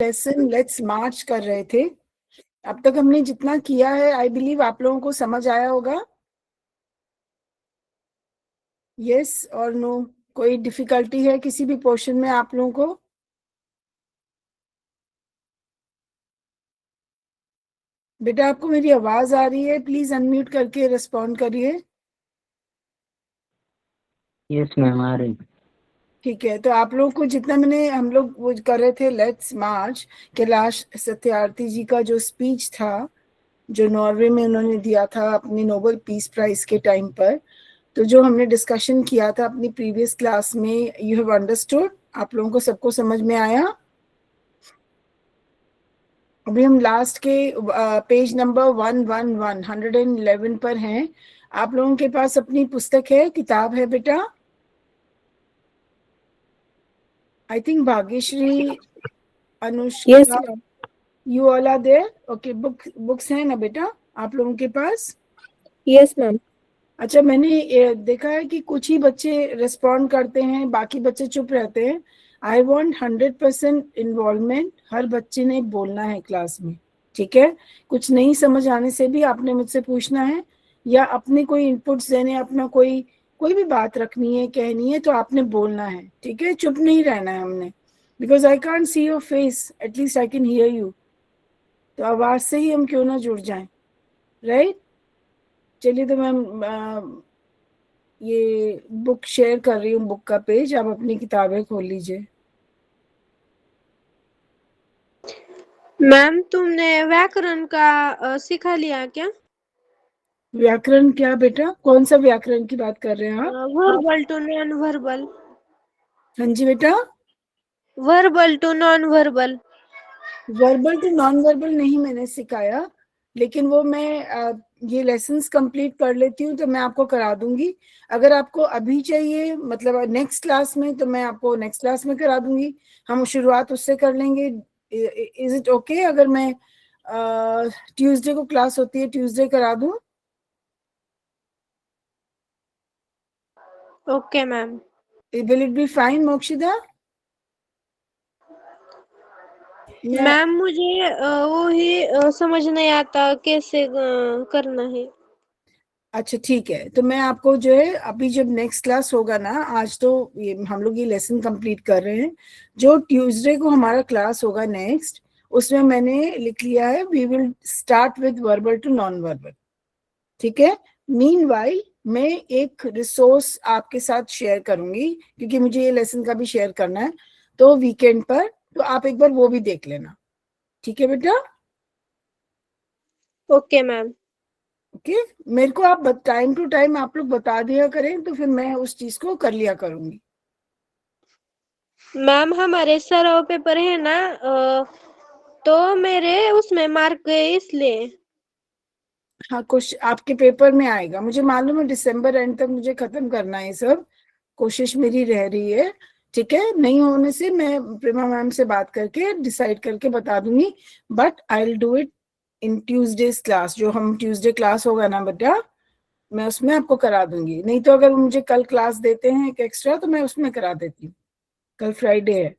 Lesson let's मार्च कर रहे थे। अब तक हमने जितना किया है आई बिलीव आप लोगों को समझ आया होगा। यस और नो? कोई डिफिकल्टी है किसी भी पोर्शन में आप लोगों को? बेटा आपको मेरी आवाज आ रही है? प्लीज अनम्यूट करके रिस्पॉन्ड करिए। यस मैम आ रही। ठीक है, तो आप लोग को जितना हम लोग वो कर रहे थे लेट्स मार्च, कैलाश सत्यार्थी जी का जो स्पीच था जो नॉर्वे में उन्होंने दिया था अपनी नोबेल पीस प्राइज के टाइम पर, तो जो हमने डिस्कशन किया था अपनी प्रीवियस क्लास में, यू हैव अंडरस्टूड? आप लोगों को सबको समझ में आया? अभी हम लास्ट के पेज नंबर 111 पर हैं। आप लोगों के पास अपनी पुस्तक है, किताब है बेटा? I think Bhagyashree, Anushka, you all are there? Okay, books है ना बेटा आप लोगों के पास? Yes ma'am. अच्छा, मैंने देखा है कि कुछ ही बच्चे रिस्पॉन्ड करते हैं, बाकी बच्चे चुप रहते हैं। I want 100% involvement. हर बच्चे ने बोलना है क्लास में, ठीक है? कुछ नहीं समझ आने से भी आपने मुझसे पूछना है, या अपने कोई इनपुट्स देने, अपना कोई कोई भी बात रखनी है, कहनी है, तो आपने बोलना है, ठीक है? चुप नहीं रहना है हमने, because I can't see your face, at least I can hear you. तो आवाज से ही हम क्यों ना जुड़ जाएं, राइट? चलिए, तो मैं ये बुक शेयर कर रही हूँ, बुक का पेज। आप अपनी किताबें खोल लीजिए। मैम तुमने व्याकरण का सिखा लिया क्या? व्याकरण क्या बेटा? कौन सा व्याकरण की बात कर रहे हैं आप? Verbal to non verbal. हाँ जी बेटा। Verbal to non verbal. Verbal to non verbal नहीं मैंने सिखाया, लेकिन वो मैं ये लेसन्स कंप्लीट कर लेती हूँ तो मैं आपको करा दूंगी। अगर आपको अभी चाहिए, मतलब नेक्स्ट क्लास में, तो मैं आपको नेक्स्ट क्लास में करा दूंगी। हम शुरुआत उससे कर लेंगे। इज इट ओके अगर मैं ट्यूसडे को क्लास होती है, ट्यूसडे करा दूं? Okay ma'am. Will it be fine Mokshita? Ma'am मुझे वो ही समझ नहीं आता कैसे करना है। अच्छा ठीक है, तो मैं आपको जो है अभी जब नेक्स्ट क्लास होगा ना, आज तो ये हम लोग ये लेसन कंप्लीट कर रहे हैं, जो ट्यूसडे को हमारा क्लास होगा नेक्स्ट, उसमें मैंने लिख लिया है we will start with verbal to non verbal, ठीक है? मीनवाइल मैं एक रिसोर्स आपके साथ शेयर करूंगी, क्योंकि मुझे ये लेसन का भी शेयर करना है, तो वीकेंड पर, तो आप एक बार वो भी देख लेना, ठीक है बेटा? Okay ma'am. ओके, मेरे को आप टाइम टू टाइम आप लोग बता दिया करें, तो फिर मैं उस चीज को कर लिया करूंगी। मैम हमारे सर पेपर है ना, तो मेरे उसमें मार्क गए इसलिए। हाँ, कुछ आपके पेपर में आएगा, मुझे मालूम है। दिसंबर एंड तक मुझे खत्म करना है सब, कोशिश मेरी रह रही है, ठीक है? नहीं होने से मैं प्रेमा मैम से बात करके डिसाइड करके बता दूंगी, but I will do it in Tuesdays class. जो हम ट्यूसडे क्लास होगा ना बेटा, मैं उसमें आपको करा दूंगी। नहीं तो अगर मुझे कल क्लास देते हैं एक एक्स्ट्रा, तो मैं उसमें करा देती हूँ। कल फ्राइडे है?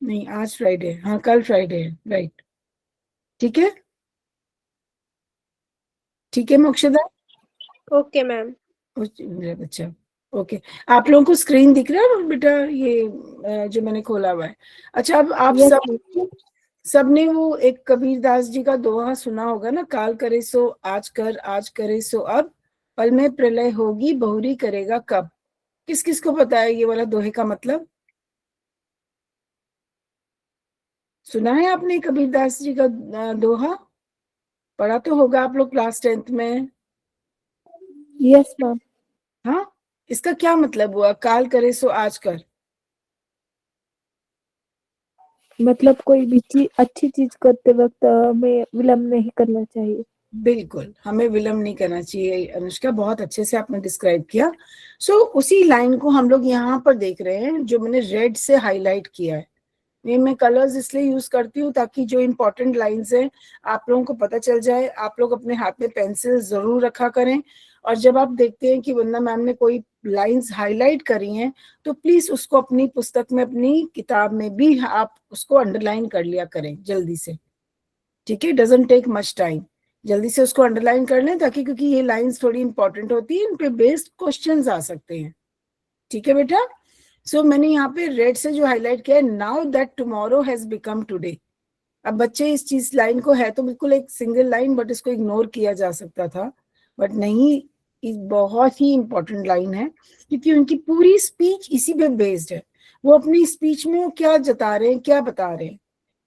नहीं, आज फ्राइडे है। हाँ, कल फ्राइडे है, राइट? ठीक है, ठीक है मोक्षदा? Okay ma'am. मेरा बच्चा, ओके। आप लोगों को स्क्रीन दिख रहा है बेटा, ये जो मैंने खोला हुआ है? अच्छा, अब आप सबने वो एक कबीरदास जी का दोहा सुना होगा ना, काल करे सो आज कर, आज करे सो अब, पल में प्रलय होगी बहुरी करेगा कब। किस किस को पता है ये वाला दोहे का मतलब? सुना है आपने कबीरदास जी का दोहा? पढ़ा तो होगा आप लोग क्लास 10th में। Yes ma'am. हाँ, इसका क्या मतलब हुआ, काल करे सो आज कर? मतलब कोई भी चीज, अच्छी चीज करते वक्त हमें विलम्ब नहीं करना चाहिए। बिल्कुल, हमें विलम्ब नहीं करना चाहिए। अनुष्का, बहुत अच्छे से आपने डिस्क्राइब किया। सो उसी लाइन को हम लोग यहाँ पर देख रहे हैं, जो मैंने रेड से हाईलाइट किया है। मैं कलर्स इसलिए यूज करती हूँ ताकि जो इंपॉर्टेंट लाइंस हैं आप लोगों को पता चल जाए। आप लोग अपने हाथ में पेंसिल जरूर रखा करें, और जब आप देखते हैं कि वंदना मैम ने कोई लाइंस हाईलाइट करी हैं तो प्लीज उसको अपनी पुस्तक में, अपनी किताब में भी आप उसको अंडरलाइन कर लिया करें जल्दी से, ठीक है? डजंट टेक मच टाइम, जल्दी से उसको अंडरलाइन कर लें, ताकि क्योंकि ये लाइंस थोड़ी इंपॉर्टेंट होती है, इन पे बेस्ड क्वेश्चंस आ सकते हैं, ठीक है बेटा? सो मैंने यहाँ पे रेड से जो हाईलाइट किया है, now that tomorrow has become today. अब बच्चे इस चीज लाइन को, है तो बिल्कुल एक सिंगल लाइन, बट इसको इग्नोर किया जा सकता था, बट नहीं, बहुत ही इंपॉर्टेंट लाइन है, क्योंकि उनकी पूरी स्पीच इसी पे बेस्ड है। वो अपनी स्पीच में वो क्या जता रहे हैं, क्या बता रहे हैं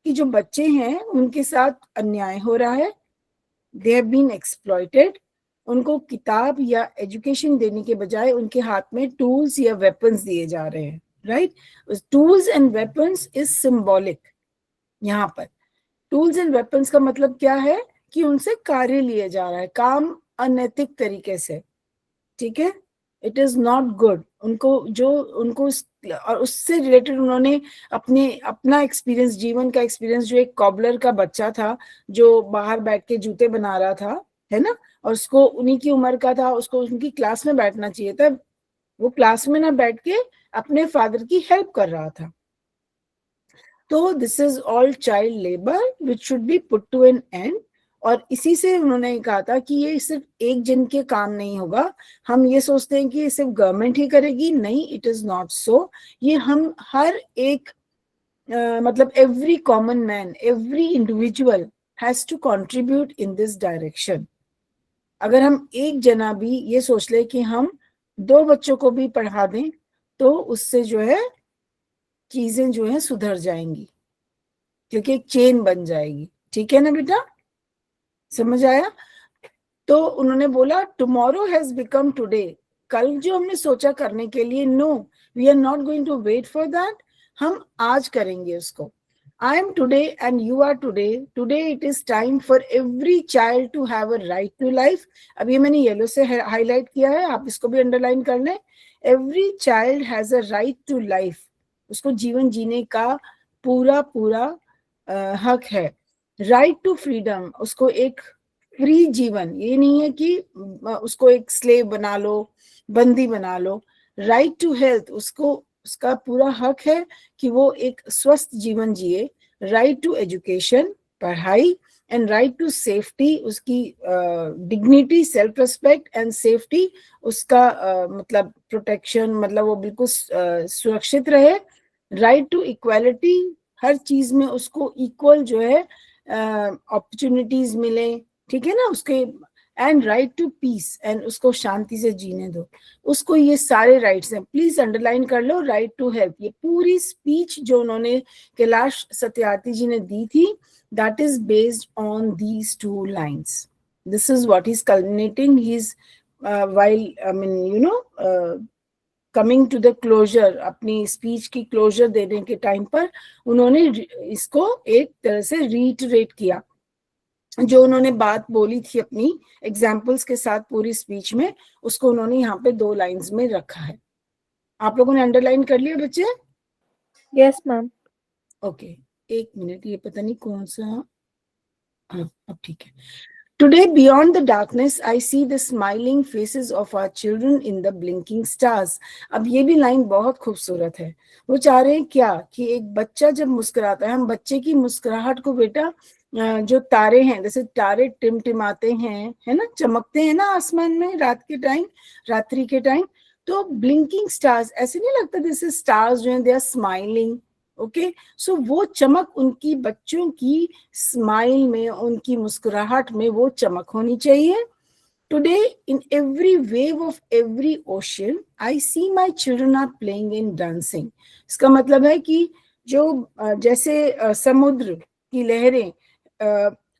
कि जो बच्चे हैं उनके साथ अन्याय हो रहा है, दे हैव बीन एक्सप्लॉइटेड। उनको किताब या एजुकेशन देने के बजाय उनके हाथ में टूल्स या वेपन्स दिए जा रहे हैं, right? Tools and weapons is symbolic. यहाँ पर टूल्स एंड वेपन्स का मतलब क्या है कि उनसे कार्य लिया जा रहा है, काम अनैतिक तरीके से, ठीक है? It is not good. उनको और उससे रिलेटेड उन्होंने अपना एक्सपीरियंस, जीवन का एक्सपीरियंस, जो एक कॉबलर का बच्चा था जो बाहर बैठ के जूते बना रहा था, है ना, और उसको उन्हीं की उम्र का था, उसको उनकी क्लास में बैठना चाहिए था, वो क्लास में ना बैठ के अपने फादर की हेल्प कर रहा था। तो this is all child labour which should be put to an end. और इसी से उन्होंने कहा था कि ये सिर्फ एक जन के काम नहीं होगा। हम ये सोचते हैं कि ये सिर्फ गवर्नमेंट ही करेगी, नहीं, इट इज नॉट सो। ये हम हर एक मतलब every common man, every individual has to contribute in this direction. अगर हम एक जना भी ये सोच ले कि हम 2 बच्चों को भी पढ़ा दें, तो उससे जो है चीजें जो है सुधर जाएंगी, क्योंकि एक चेन बन जाएगी, ठीक है ना बेटा? समझ आया? तो उन्होंने बोला टुमारो हैज बिकम टुडे। कल जो हमने सोचा करने के लिए, no, we are not going to wait for that, हम आज करेंगे उसको। I am today and you are today. Today it is time for every child to have a right to life. अब ये मैंने येलो से हाईलाइट किया है, आप इसको भी अंडरलाइन कर लें। Every child has a right to life, उसको जीवन जीने का पूरा पूरा हक है। राइट टू फ्रीडम, उसको एक फ्री जीवन, ये नहीं है कि उसको एक स्लेव बना लो, बंदी बना लो। राइट टू हेल्थ, उसको उसका पूरा हक है कि वो एक स्वस्थ जीवन जिए। राइट टू एजुकेशन, पढ़ाई, एंड राइट टू सेफ्टी, उसकी dignity, self respect and safety, उसका मतलब प्रोटेक्शन, मतलब वो बिल्कुल सुरक्षित रहे। राइट टू इक्वालिटी, हर चीज में उसको इक्वल जो है अपॉर्चुनिटीज मिले, ठीक है ना उसके। And right to peace, and उसको शांति से जीने दो, उसको ये सारे राइट्स हैं। प्लीज अंडरलाइन कर लो, राइट टू हेल्प। ये पूरी स्पीच जो उन्होंने कैलाश सत्यार्थी जी ने दी थी, that is based on these 2 lines. This is what is culminating his while, I mean you know, coming to the closure, अपनी स्पीच की क्लोजर देने के टाइम पर उन्होंने इसको एक तरह से रीइटरेट किया, जो उन्होंने बात बोली थी अपनी एग्जाम्पल्स के साथ पूरी स्पीच में, उसको उन्होंने यहाँ पे 2 लाइंस में रखा है। आप लोगों ने अंडरलाइन कर लिया बच्चे? Yes ma'am. ओके, 1 मिनट, ये पता नहीं कौन सा, हाँ अब ठीक है। Today, beyond the darkness, I see the smiling faces of our children in the blinking stars. अब ये भी लाइन बहुत खूबसूरत है। वो चाह रहे हैं क्या कि एक बच्चा जब मुस्कुराता है, हम बच्चे की मुस्कुराहट को बेटा, जो तारे हैं, जैसे तारे टिमटिमाते हैं, है ना, चमकते हैं ना आसमान में रात के टाइम, रात्रि के टाइम, तो ब्लिंकिंग स्टार्स, ऐसे नहीं लगता जैसे स्टार्स जो हैं दे आर स्माइलिंग, ओके? सो वो चमक उनकी बच्चों की स्माइल में, उनकी मुस्कुराहट में वो चमक होनी चाहिए। Today in every wave of every ocean I see my children are playing in dancing. इसका मतलब है कि जो जैसे समुद्र की लहरें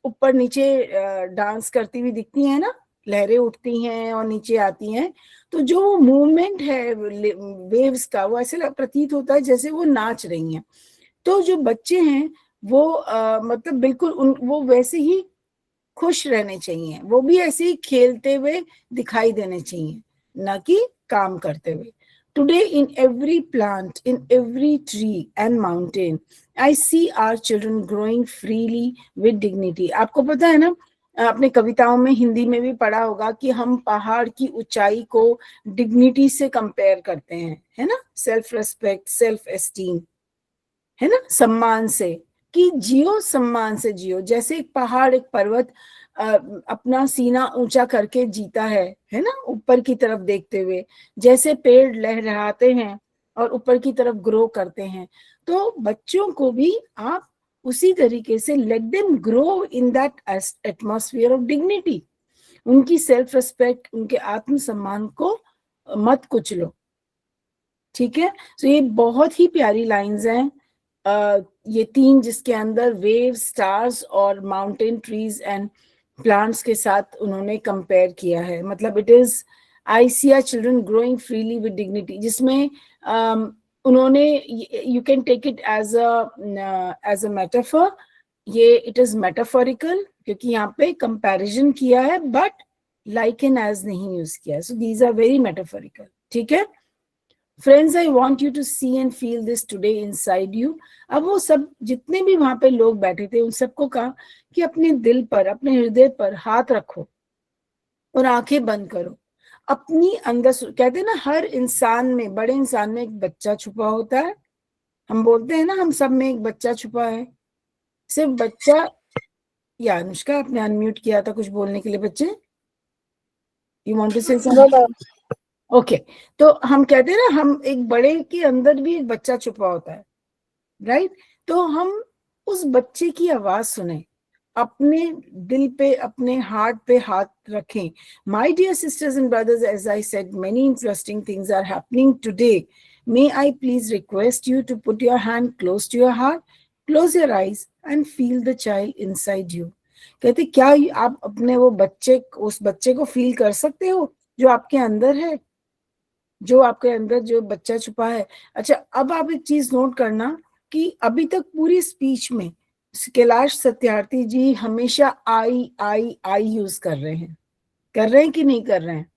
ऊपर नीचे डांस करती हुई दिखती हैं ना, लहरें उठती हैं और नीचे आती हैं, तो जो मूवमेंट है वेव्स का, वो ऐसे प्रतीत होता है जैसे वो नाच रही हैं। तो जो बच्चे हैं वो मतलब बिल्कुल वो वैसे ही खुश रहने चाहिए, वो भी ऐसे ही खेलते हुए दिखाई देने चाहिए, ना कि काम करते हुए। Today in every plant, in every tree and mountain, I see our children growing freely with dignity. आपको पता है ना, अपने कविताओं में हिंदी में भी पढ़ा होगा कि हम पहाड़ की ऊंचाई को डिग्निटी से कंपेयर करते हैं, है ना, सेल्फ रेस्पेक्ट, सेल्फ एस्टीम, है ना, सम्मान से, कि जियो, सम्मान से जियो। जैसे एक पहाड़, एक पर्वत अपना सीना ऊंचा करके जीता है ना, ऊपर की तरफ देखते हुए, जैसे पेड़ लहराते हैं और ऊपर की तरफ ग्रो करते हैं, तो बच्चों को भी आप उसी तरीके से let them grow in that atmosphere of dignity. उनकी सेल्फ रिस्पेक्ट, उनके आत्मसम्मान को मत कुचलो, ठीक है। तो ये बहुत ही प्यारी लाइंस हैं, ये 3, जिसके अंदर वेव, स्टार्स और माउंटेन, ट्रीज एंड प्लांट्स के साथ उन्होंने कंपेयर किया है। मतलब it is I see our children growing freely with dignity, जिसमें उन्होंने, you can take it as a metaphor, ये इट इज मेटाफोरिकल, क्योंकि यहाँ पे कंपैरिजन किया है, बट लाइक एंड एज नहीं यूज किया, so these are very metaphorical, ठीक है। Friends, I want you to see and feel this today inside you. अब वो सब जितने भी वहां पे लोग बैठे थे, उन सबको कहा कि अपने दिल पर, अपने हृदय पर हाथ रखो और आंखें बंद करो। अपनी अंदर, कहते हैं ना, हर इंसान में, बड़े इंसान में एक बच्चा छुपा होता है। हम बोलते हैं ना, हम सब में एक बच्चा छुपा है। सिर्फ बच्चा, या अनुष्का आपने अनम्यूट किया था कुछ बोलने के लिए, बच्चे, you want to say something? Okay, तो हम कहते हैं ना, हम एक बड़े के अंदर भी एक बच्चा छुपा होता है, राइट? तो हम उस बच्चे की आवाज सुने, अपने दिल पे, अपने हार्ट पे हाथ रखें। My dear sisters and brothers, as I said, many interesting things are happening today. May I please request you to put your hand close to your heart, close your eyes and feel the child inside you. कहते, क्या आप अपने वो बच्चे, उस बच्चे को feel कर सकते हो जो आपके अंदर है, जो आपके अंदर जो बच्चा छुपा है? अच्छा, अब आप एक चीज नोट करना कि अभी तक पूरी स्पीच में कैलाश सत्यार्थी जी हमेशा आई आई आई यूज कर रहे हैं कि नहीं कर रहे हैं?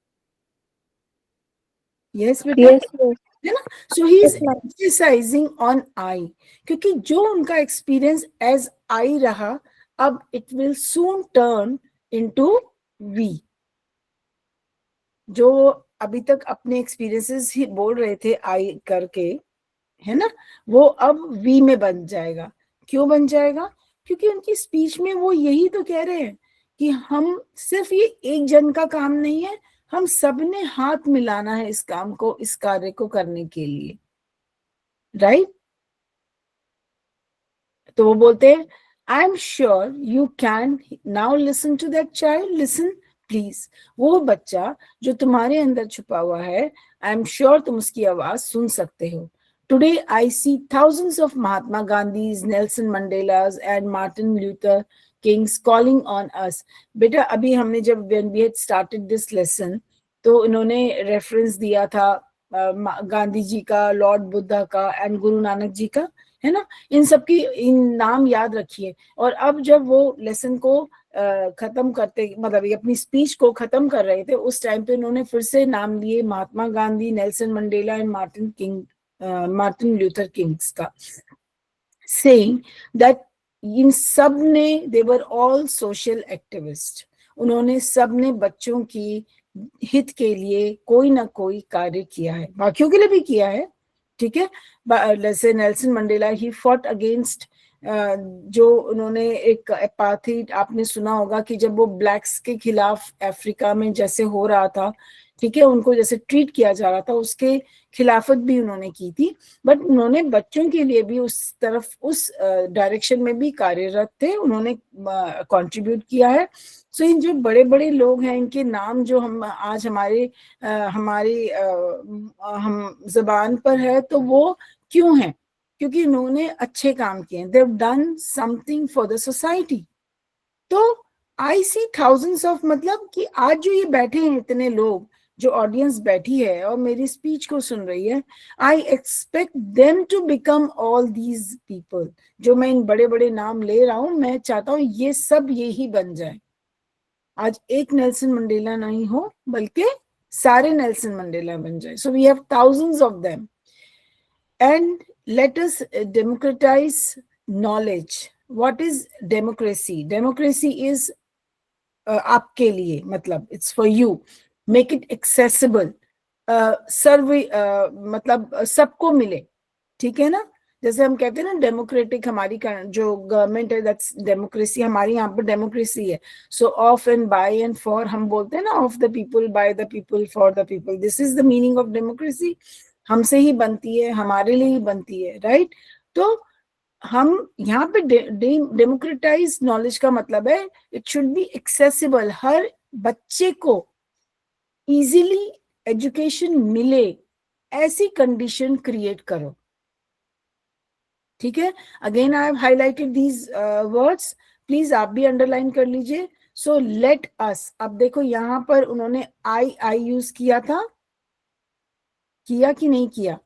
यस बेटा, Yes, yes. है ना? So he is emphasising on I, क्योंकि जो उनका एक्सपीरियंस एज आई रहा, अब it will soon turn into we. जो अभी तक अपने एक्सपीरियंसेस ही बोल रहे थे आई करके, है ना, वो अब वी में बन जाएगा। क्यों बन जाएगा? क्योंकि उनकी स्पीच में वो यही तो कह रहे हैं कि हम, सिर्फ ये एक जन का काम नहीं है, हम सब ने हाथ मिलाना है इस काम को, इस कार्य को करने के लिए, राइट? तो वो बोलते हैं, I am sure you can now listen to that child, listen please. वो बच्चा जो तुम्हारे अंदर छुपा हुआ है, आई एम श्योर तुम उसकी आवाज सुन सकते हो। Today I see thousands of Mahatma Gandhis, Nelson Mandelas and Martin Luther Kings calling on us. बेटा, अभी हमने जब when we had started this lesson, तो इन्होंने रेफरेंस दिया था गांधी जी का, लॉर्ड बुद्धा का एंड गुरु नानक जी का, है ना। इन सबकी इन नाम याद रखिए। और अब जब वो लेसन को खत्म करते, मतलब ये अपनी स्पीच को खत्म कर रहे थे, उस टाइम पे उन्होंने फिर से नाम लिए Mahatma Gandhi, Nelson Mandela and Martin Luther Kings का, saying that इन सब ने, they were all social activists। उन्होंने सब ने बच्चों की हित के लिए कोई ना कोई कार्य किया है, बाकियों के लिए भी किया है, ठीक है। जैसे Nelson Mandela, he fought against, जो उन्होंने एक एपार्थाइड, आपने सुना होगा कि जब वो ब्लैक्स के खिलाफ अफ्रीका में जैसे हो रहा था, ठीक है, उनको जैसे ट्रीट किया जा रहा था, उसके खिलाफत भी उन्होंने की थी। बट उन्होंने बच्चों के लिए भी उस तरफ, उस डायरेक्शन में भी कार्यरत थे, उन्होंने कंट्रीब्यूट किया है। सो इन जो बड़े बड़े लोग हैं, इनके नाम जो हम आज हमारी हम जबान पर है, तो वो क्यों है? क्योंकि उन्होंने अच्छे काम किए, they have done something for the society. तो आई सी थाउजेंड्स ऑफ, मतलब कि आज जो ये बैठे हैं इतने लोग, जो ऑडियंस बैठी है और मेरी स्पीच को सुन रही है, I expect them to become all these people. जो मैं इन बड़े बड़े नाम ले रहा हूं, मैं चाहता हूं ये सब यही बन जाए। आज एक नेल्सन मंडेला नहीं हो, बल्कि सारे नेल्सन मंडेला बन जाए। So we have thousands of them, and let us democratise knowledge. What is democracy? Democracy is आपके लिए, मतलब it's for you, make it accessible, सर्व मतलब सबको मिले, ठीक है ना। जैसे हम कहते हैं ना डेमोक्रेटिक, हमारी जो गवर्नमेंट है दैट्स डेमोक्रेसी, हमारी यहाँ पर डेमोक्रेसी है। So of and by and for, हम बोलते हैं ना, of the people, by the people, for the people, this is the meaning of democracy. हमसे ही बनती है, हमारे लिए ही बनती है, राइट। तो हम यहाँ पे डेमोक्रेटाइज नॉलेज का मतलब है इट शुड बी एक्सेसिबल, हर बच्चे को इजीली एजुकेशन मिले, ऐसी कंडीशन क्रिएट करो, ठीक है। Again I have highlighted these words, please आप भी अंडरलाइन कर लीजिए। सो लेट अस, अब देखो यहाँ पर उन्होंने आई यूज किया था, किया कि नहीं किया,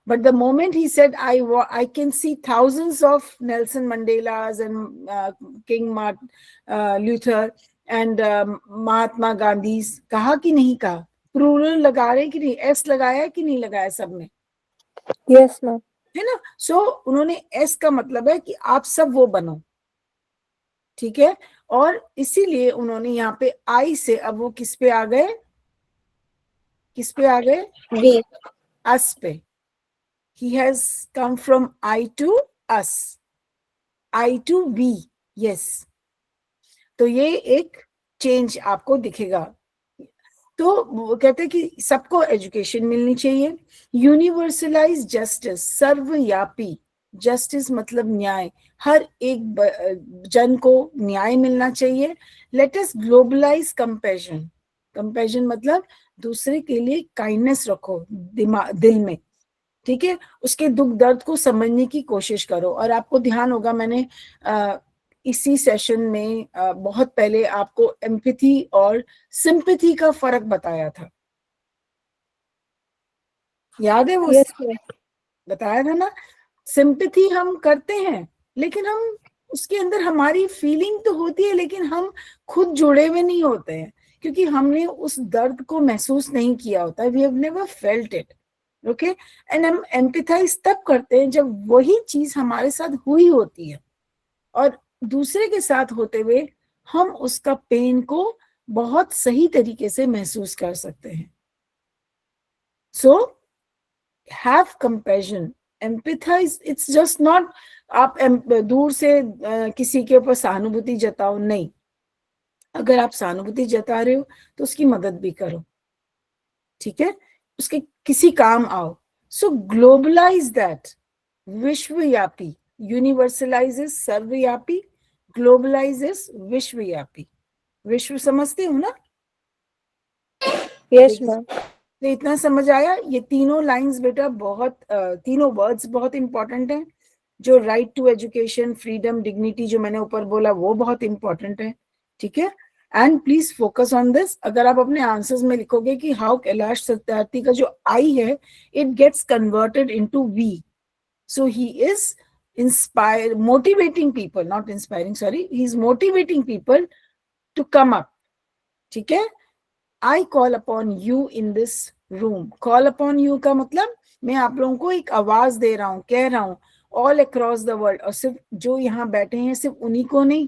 but the moment he said I can see thousands of Nelson Mandelas and King Luther and Mahatma Gandhi's, कहा कि नहीं कहा, प्लूरल लगा रहे कि नहीं, एस लगाया कि नहीं लगाया सबने, यस मैम। है ना। सो उन्होंने एस का मतलब है कि आप सब वो बनो, ठीक है। और इसीलिए उन्होंने यहाँ पे आई से, अब वो किस पे आ गए, किस पे आ गए, वी। अस पे। He has come from I to us, I to we, yes। तो ये एक चेंज आपको दिखेगा। तो वो कहते हैं कि सबको एजुकेशन मिलनी चाहिए, यूनिवर्सलाइज जस्टिस, सर्वव्यापी, जस्टिस मतलब न्याय, हर एक जन को न्याय मिलना चाहिए। Let us globalise compassion, compassion मतलब दूसरे के लिए काइंडनेस रखो दिल में, ठीक है, उसके दुख दर्द को समझने की कोशिश करो। और आपको ध्यान होगा मैंने इसी सेशन में बहुत पहले आपको एम्पैथी और सिंपैथी का फर्क बताया था, याद है वो? Yes ma'am. बताया था ना, सिंपैथी हम करते हैं लेकिन हम उसके अंदर हमारी फीलिंग तो होती है, लेकिन हम खुद जुड़े हुए नहीं होते हैं, क्योंकि हमने उस दर्द को महसूस नहीं किया होता, we have never felt it, okay. And हम एम्पैथाइज तब करते हैं जब वही चीज हमारे साथ हुई होती है और दूसरे के साथ होते हुए हम उसका पेन को बहुत सही तरीके से महसूस कर सकते हैं। So have compassion, empathise, it's just not आप दूर से किसी के ऊपर सहानुभूति जताओ, नहीं, अगर आप सहानुभूति जता रहे हो तो उसकी मदद भी करो, ठीक है, उसके किसी काम आओ। सो ग्लोबलाइज दैट, विश्वव्यापी, यूनिवर्सलाइज सर्वव्यापी, ग्लोबलाइज विश्वव्यापी, विश्व समझते हो ना? Yes ma'am. तो इतना समझ आया? ये तीनों लाइंस बेटा बहुत तीनों वर्ड्स बहुत इंपॉर्टेंट हैं। जो right to education, freedom, dignity जो मैंने ऊपर बोला वो बहुत इंपॉर्टेंट है, ठीक है। And please focus on this. अगर आप अपने आंसर्स में लिखोगे कि हाउ कैलाश सत्यार्थी का जो आई है it gets converted into we, so he is inspire motivating people, not inspiring, sorry, he is motivating people to come up, ठीक है। I call upon you in this room. Call upon you का मतलब मैं आप लोगों को एक आवाज दे रहा हूँ, कह रहा हूँ, all across the world, और सिर्फ जो यहाँ बैठे हैं सिर्फ उन्हीं को नहीं,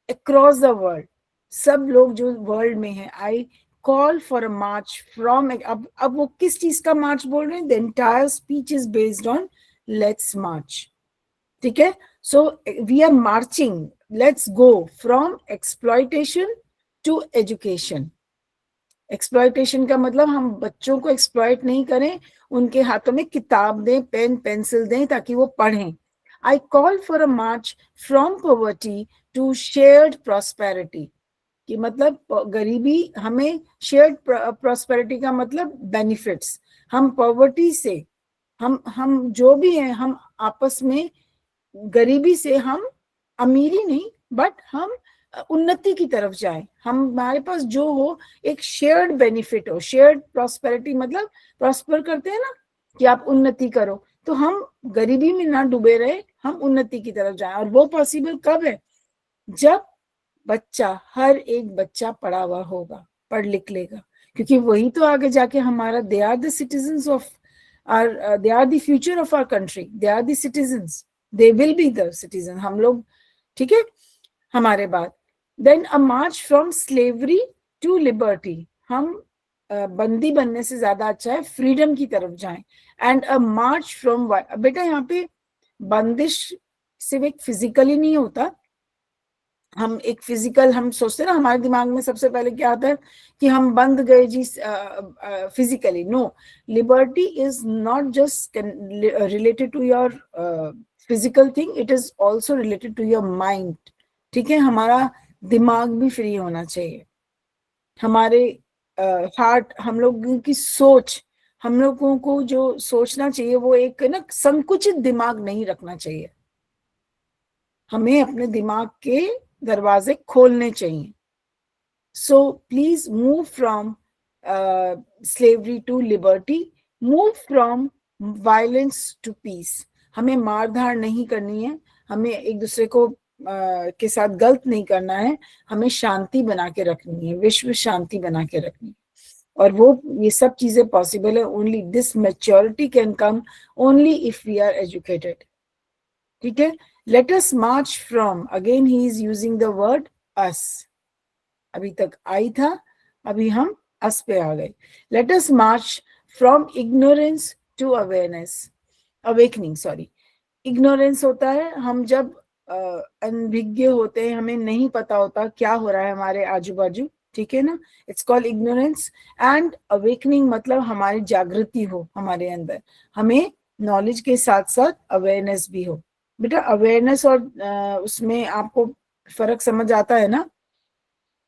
across the world, सब लोग जो वर्ल्ड में हैं, I call for a march from, अब वो किस चीज का मार्च बोल रहे हैं? The entire speech is based on let's march, ठीक है। So we are marching, let's go from exploitation to education। Exploitation का मतलब हम बच्चों को एक्सप्लॉयट नहीं करें, उनके हाथों में किताब दें, पेन पेंसिल दें ताकि वो पढ़ें। I call for a march from poverty to shared prosperity, कि मतलब गरीबी, हमें शेयर्ड प्रॉस्पेरिटी का मतलब बेनिफिट्स, हम पॉवर्टी से, हम जो भी हैं, हम आपस में गरीबी से हम अमीरी नहीं बट हम उन्नति की तरफ जाए, हम हमारे पास जो हो एक शेयर्ड बेनिफिट हो। शेयर्ड प्रॉस्पेरिटी मतलब प्रॉस्पर करते हैं ना, कि आप उन्नति करो, तो हम गरीबी में ना डूबे रहे, हम उन्नति की तरफ जाए। और वो पॉसिबल कब है? जब बच्चा, हर एक बच्चा पढ़ा हुआ होगा, पढ़ लिख लेगा, क्योंकि वही तो आगे जाके हमारा, they are the citizens of our, they are the future of our country, they are the citizens, they will be the citizen, हम लोग, ठीक है, हमारे बाद। Then a march from slavery to liberty, हम बंदी बनने से ज्यादा अच्छा है फ्रीडम की तरफ जाएं. एंड अ मार्च फ्रॉम, बेटा यहाँ पे बंदिश सिर्फ एक फिजिकली नहीं होता. हम एक फिजिकल, हम सोचते हैं ना, हमारे दिमाग में सबसे पहले क्या आता है कि हम बंद गए जी physically. No, liberty is not just related to your physical thing, it is also related to your mind. ठीक है, हमारा दिमाग भी फ्री होना चाहिए. हमारे हार्ट, हम लोगों की सोच, हम लोगों को जो सोचना चाहिए वो एक ना संकुचित दिमाग नहीं रखना चाहिए. हमें अपने दिमाग के दरवाजे खोलने चाहिए. So please move from slavery to liberty, move from violence to peace. हमें मारधाड़ नहीं करनी है, हमें एक दूसरे को के साथ गलत नहीं करना है, हमें शांति बना के रखनी है, विश्व शांति बना के रखनी है. और वो ये सब चीजें पॉसिबल है, only this maturity can come only if we are educated. ठीक है, let us march from, again he is using the word us. अभी तक आई था, अभी हम अस पे आ गए. Let us march from ignorance to awareness, awakening. Sorry, ignorance होता है हम जब अनभिज्ञ होते हैं, हमें नहीं पता होता क्या हो रहा है हमारे आजू बाजू. ठीक है ना, it's called ignorance. And awakening मतलब हमारी जागृति हो हमारे अंदर, हमें नॉलेज के साथ साथ अवेयरनेस भी हो. बेटा अवेयरनेस और उसमें आपको फर्क समझ आता है ना.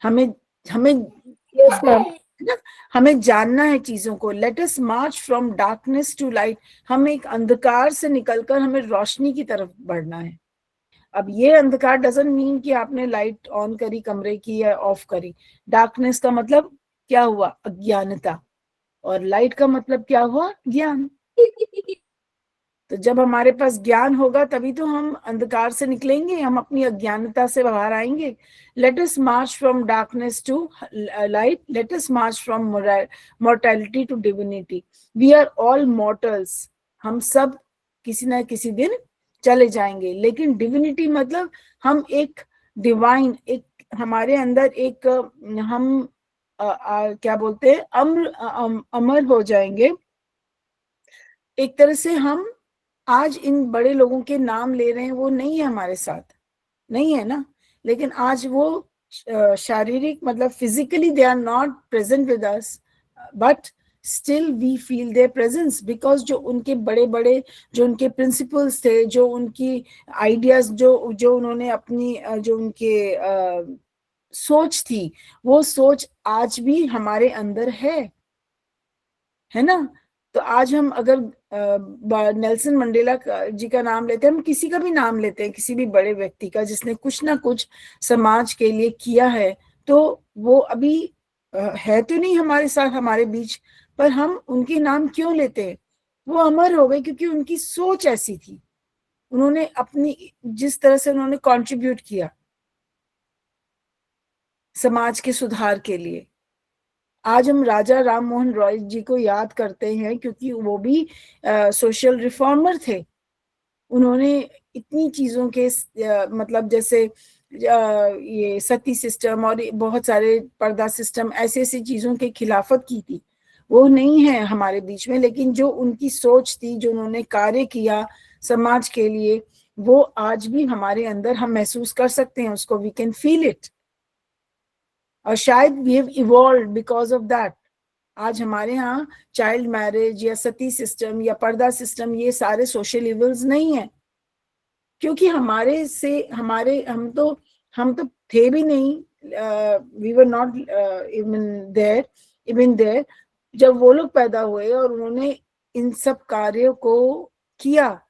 हमें हमें यस मैम. हमें जानना है चीजों को. Let us march from darkness to light, हमें एक अंधकार से निकलकर हमें रोशनी की तरफ बढ़ना है. अब ये अंधकार डजंट मीन कि आपने लाइट ऑन करी कमरे की या ऑफ करी. डार्कनेस का मतलब क्या हुआ, अज्ञानता. और लाइट का मतलब क्या हुआ, ज्ञान. तो जब हमारे पास ज्ञान होगा तभी तो हम अंधकार से निकलेंगे, हम अपनी अज्ञानता से बाहर आएंगे. Let us march from darkness to light, let us march from mortality to divinity. We are all mortals, हम सब किसी ना किसी दिन चले जाएंगे. लेकिन डिविनिटी मतलब हम एक डिवाइन, एक हमारे अंदर एक हम क्या बोलते हैं, अमर हो जाएंगे. एक तरह से हम आज इन बड़े लोगों के नाम ले रहे हैं, वो नहीं है हमारे साथ, नहीं है ना. लेकिन आज वो शारीरिक मतलब physically they are not present with us, but still we feel their presence, because जो उनके बड़े बड़े, जो उनके प्रिंसिपल्स थे, जो उनकी आइडियाज, जो जो उन्होंने अपनी जो उनके सोच थी, वो सोच आज भी हमारे अंदर है ना. तो आज हम अगर नेल्सन मंडेला जी का नाम लेते हैं, हम किसी का भी नाम लेते हैं, किसी भी बड़े व्यक्ति का जिसने कुछ ना कुछ समाज के लिए किया है, तो वो अभी है तो नहीं हमारे साथ, हमारे बीच, पर हम उनके नाम क्यों लेते हैं. वो अमर हो गए क्योंकि उनकी सोच ऐसी थी, उन्होंने अपनी, जिस तरह से उन्होंने कंट्रीब्यूट किया समाज के सुधार के लिए. आज हम राजा राम मोहन रॉय जी को याद करते हैं क्योंकि वो भी सोशल रिफॉर्मर थे. उन्होंने इतनी चीजों के मतलब जैसे ये सती सिस्टम और बहुत सारे पर्दा सिस्टम, ऐसी ऐसी चीजों के खिलाफत की थी. वो नहीं है हमारे बीच में, लेकिन जो उनकी सोच थी, जो उन्होंने कार्य किया समाज के लिए, वो आज भी हमारे अंदर हम महसूस कर सकते हैं उसको. We can feel it. और शायद we have evolved because of that. आज हमारे यहाँ चाइल्ड मैरिज या सती सिस्टम या पर्दा सिस्टम, ये सारे सोशल इवल्स नहीं है, क्योंकि हमारे से हमारे हम तो थे भी नहीं. We were not even there जब वो लोग पैदा हुए और उन्होंने इन सब कार्यों को किया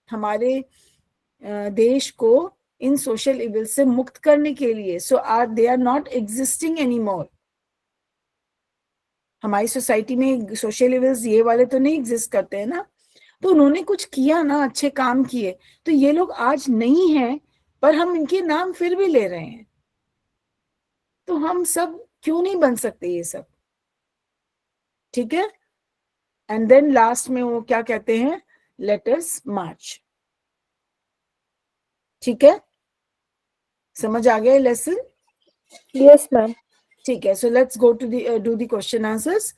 हमारे देश को इन सोशल इवल से मुक्त करने के लिए. So are they are not existing any more. हमारी सोसाइटी में सोशल इवल्स ये वाले तो नहीं एग्जिस्ट करते हैं ना. तो उन्होंने कुछ किया ना, अच्छे काम किए, तो ये लोग आज नहीं हैं, पर हम इनके नाम फिर भी ले रहे हैं. तो हम सब क्यों नहीं बन सकते ये सब. ठीक है. एंड देन लास्ट में वो क्या कहते हैं, लेट अस मार्च. ठीक है. समझ आ गया लेसन? Yes, ma'am. ठीक है, so let's go to the do the question answers.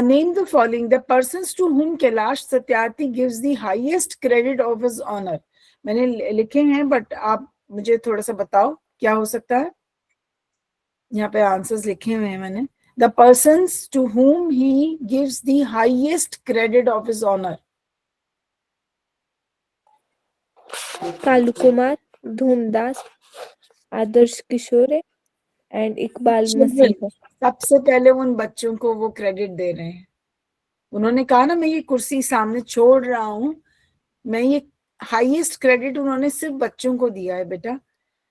Name the following the persons to whom Kailash Satyarthi gives the highest credit of his honor. मैंने लिखे हैं, बट आप मुझे थोड़ा सा बताओ क्या हो सकता है. यहाँ पे आंसर्स लिखे हुए हैं मैंने. The persons to whom he gives the highest credit of his honor. Kalu Kumar, Dhoomdas, Adarsh Kishore and Iqbal Masih. सबसे पहले उन बच्चों को वो क्रेडिट दे रहे हैं. उन्होंने कहा ना, मैं ये कुर्सी सामने छोड़ रहा हूं, मैं ये हाईएस्ट क्रेडिट उन्होंने सिर्फ बच्चों को दिया है बेटा.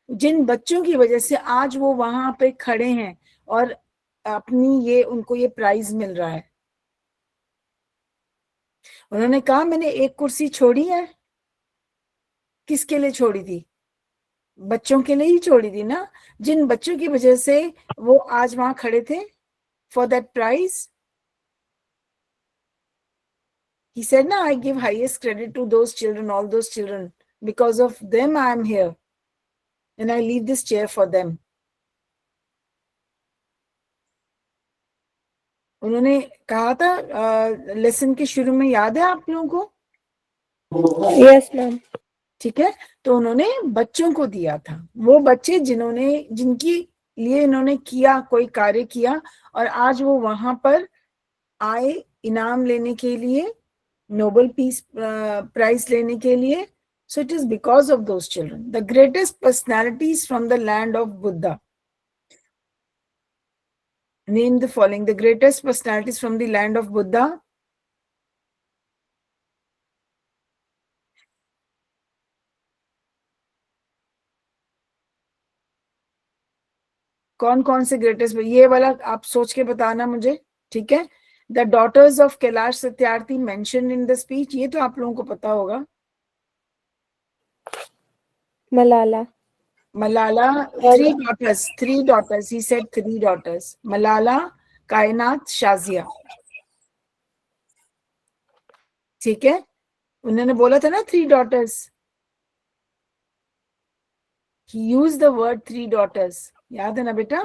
जिन बच्चों की वजह से आज वो वहां पे खड़े हैं और अपनी ये उनको ये प्राइज मिल रहा है. उन्होंने कहा मैंने एक कुर्सी छोड़ी है. किसके लिए छोड़ी थी? बच्चों के लिए ही छोड़ी थी ना. जिन बच्चों की वजह से वो आज वहां खड़े थे for that prize. He said, "No, I give highest credit to those children, all those children. Because of them, I am here, and I leave this chair for them." उन्होंने कहा था लेसन के शुरू में, याद है आप लोगों को? Yes, ma'am. ठीक है, तो उन्होंने बच्चों को दिया था. वो बच्चे जिनकी लिए इन्होंने किया, कोई कार्य किया, और आज वो वहां पर आए इनाम लेने के लिए, नोबेल पीस प्राइज लेने के लिए. So it is because of those children. The greatest personalities from the land of Buddha. Name the following. The greatest personalities from the land of Buddha. कौन कौन से ग्रेटेस्ट, ये वाला आप सोच के बताना मुझे. ठीक है. The daughters of Kailash Satyarthi mentioned in the speech. ये तो आप लोगों को पता होगा. Malala. Three daughters. He said 3 daughters. Malala, कायनात, शाजिया. ठीक है. उन्होंने बोला था ना 3 daughters. He used the word 3 daughters. याद है ना बेटा?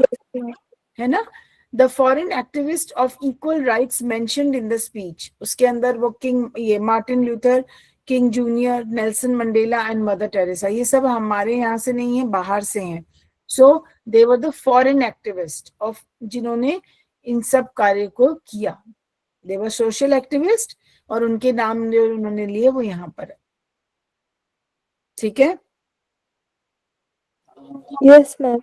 है ना? The foreign activist of equal rights mentioned in the speech. उसके अंदर वो ये Martin Luther king junior, Nelson Mandela and mother Teresa, ये सब हमारे यहाँ से नहीं है, बाहर से हैं. So they were the foreign activist of, जिन्होंने इन सब कार्य को किया. दे वर सोशल एक्टिविस्ट, और उनके नाम जो उन्होंने लिए वो यहाँ पर है. ठीक है. Yes, ma'am.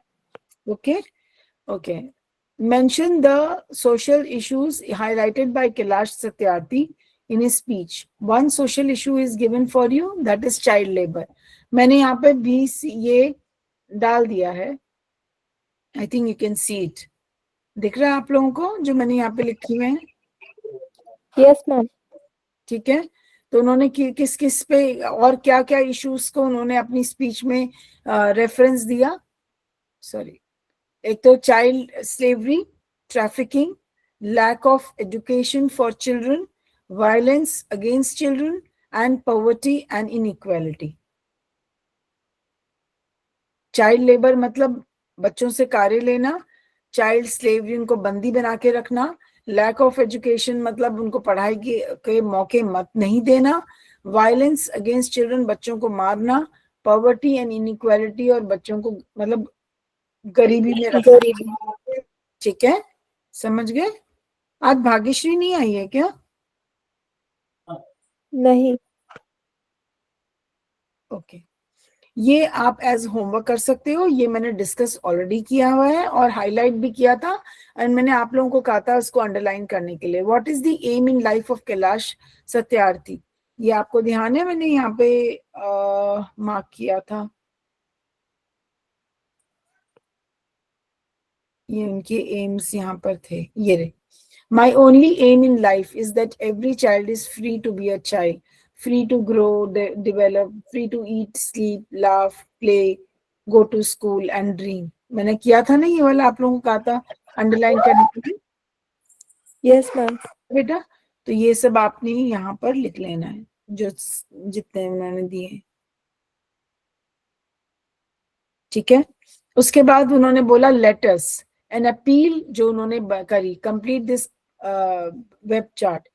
Okay. Mention the social issues highlighted by Kailash Satyarthi in his speech. One social issue is given for you, that is child labor. मैंने यहाँ पे भी ये डाल दिया है. I think you can see it. दिख रहा है आप लोगों को जो मैंने यहाँ पे लिखे हुए हैं? Yes, ma'am. ठीक है. तो उन्होंने किस किस पे और क्या क्या इश्यूज को उन्होंने अपनी स्पीच में रेफरेंस दिया. सॉरी, एक तो child slavery, trafficking, lack of education for children, violence against children and poverty and inequality. Child labour मतलब बच्चों से कार्य लेना, चाइल्ड स्लेवरी उनको बंदी बना के रखना, लैक ऑफ एजुकेशन मतलब उनको पढ़ाई के मौके मत नहीं देना, वायलेंस अगेंस्ट चिल्ड्रन बच्चों को मारना, पॉवर्टी एंड इनइक्वालिटी और बच्चों को मतलब गरीबी में रखना. ठीक है, समझ गए? आज भाग्यश्री नहीं आई है क्या? नहीं. ओके. ये आप एज होमवर्क कर सकते हो. ये मैंने डिस्कस ऑलरेडी किया हुआ है और हाईलाइट भी किया था, एंड मैंने आप लोगों को कहा था उसको अंडरलाइन करने के लिए. What is the aim in life of Kailash Satyarthi, ये आपको ध्यान है? मैंने यहाँ पे मार्क किया था. ये उनके एम्स यहाँ पर थे, ये रहे. My only aim in life is that every child is free to be a child, free to grow, develop, free to eat, sleep, laugh, play, go to school and dream. मैंने किया था ना ये वाला, आप लोगों को कहा था अंडरलाइन करने के लिए. Yes, ma'am. बेटा, तो ये सब आपने यहाँ पर लिख लेना है जो जितने उन्होंने दिए. ठीक है. उसके बाद उन्होंने बोला लेटर्स, एन अपील जो उन्होंने करी, complete this web chart.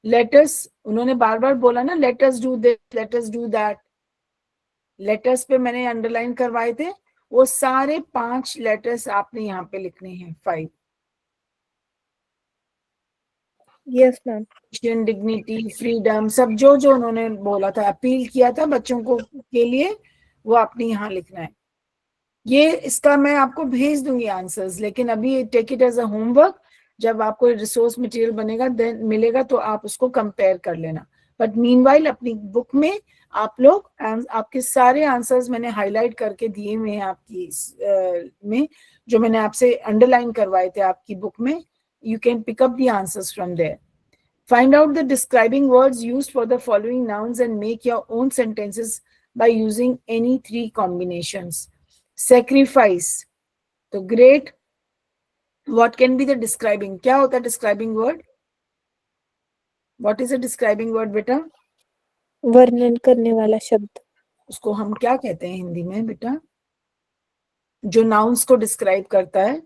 Letters उन्होंने बार बार बोला ना, letters do this, letters do that. Letters पे मैंने अंडरलाइन करवाए थे, वो सारे 5 लेटर्स आपने यहाँ पे लिखने हैं, 5। Yes ma'am. डिग्निटी, फ्रीडम, सब जो जो उन्होंने बोला था, अपील किया था बच्चों को के लिए, वो आपने यहाँ लिखना है। ये इसका मैं आपको भेज दूंगी आंसर्स, लेकिन अभी take it as a homework. जब आपको रिसोर्स मटेरियल बनेगा देन मिलेगा तो आप उसको कंपेयर कर लेना। बट मीनवाइल अपनी बुक में आप लोग आपके सारे आंसर्स मैंने हाईलाइट करके दिए हुए हैं आपकी में, जो मैंने आपसे अंडरलाइन करवाए थे आपकी बुक में। You can pick up the answers from there. Find out the describing words used for the following nouns and make your own sentences by using any 3 combinations. Sacrifice, तो great. What can be the describing? क्या होता है describing word? What is a describing word बेटा? वर्णन करने वाला शब्द। उसको हम क्या कहते हैं हिंदी में बेटा, जो nouns को describe करता है,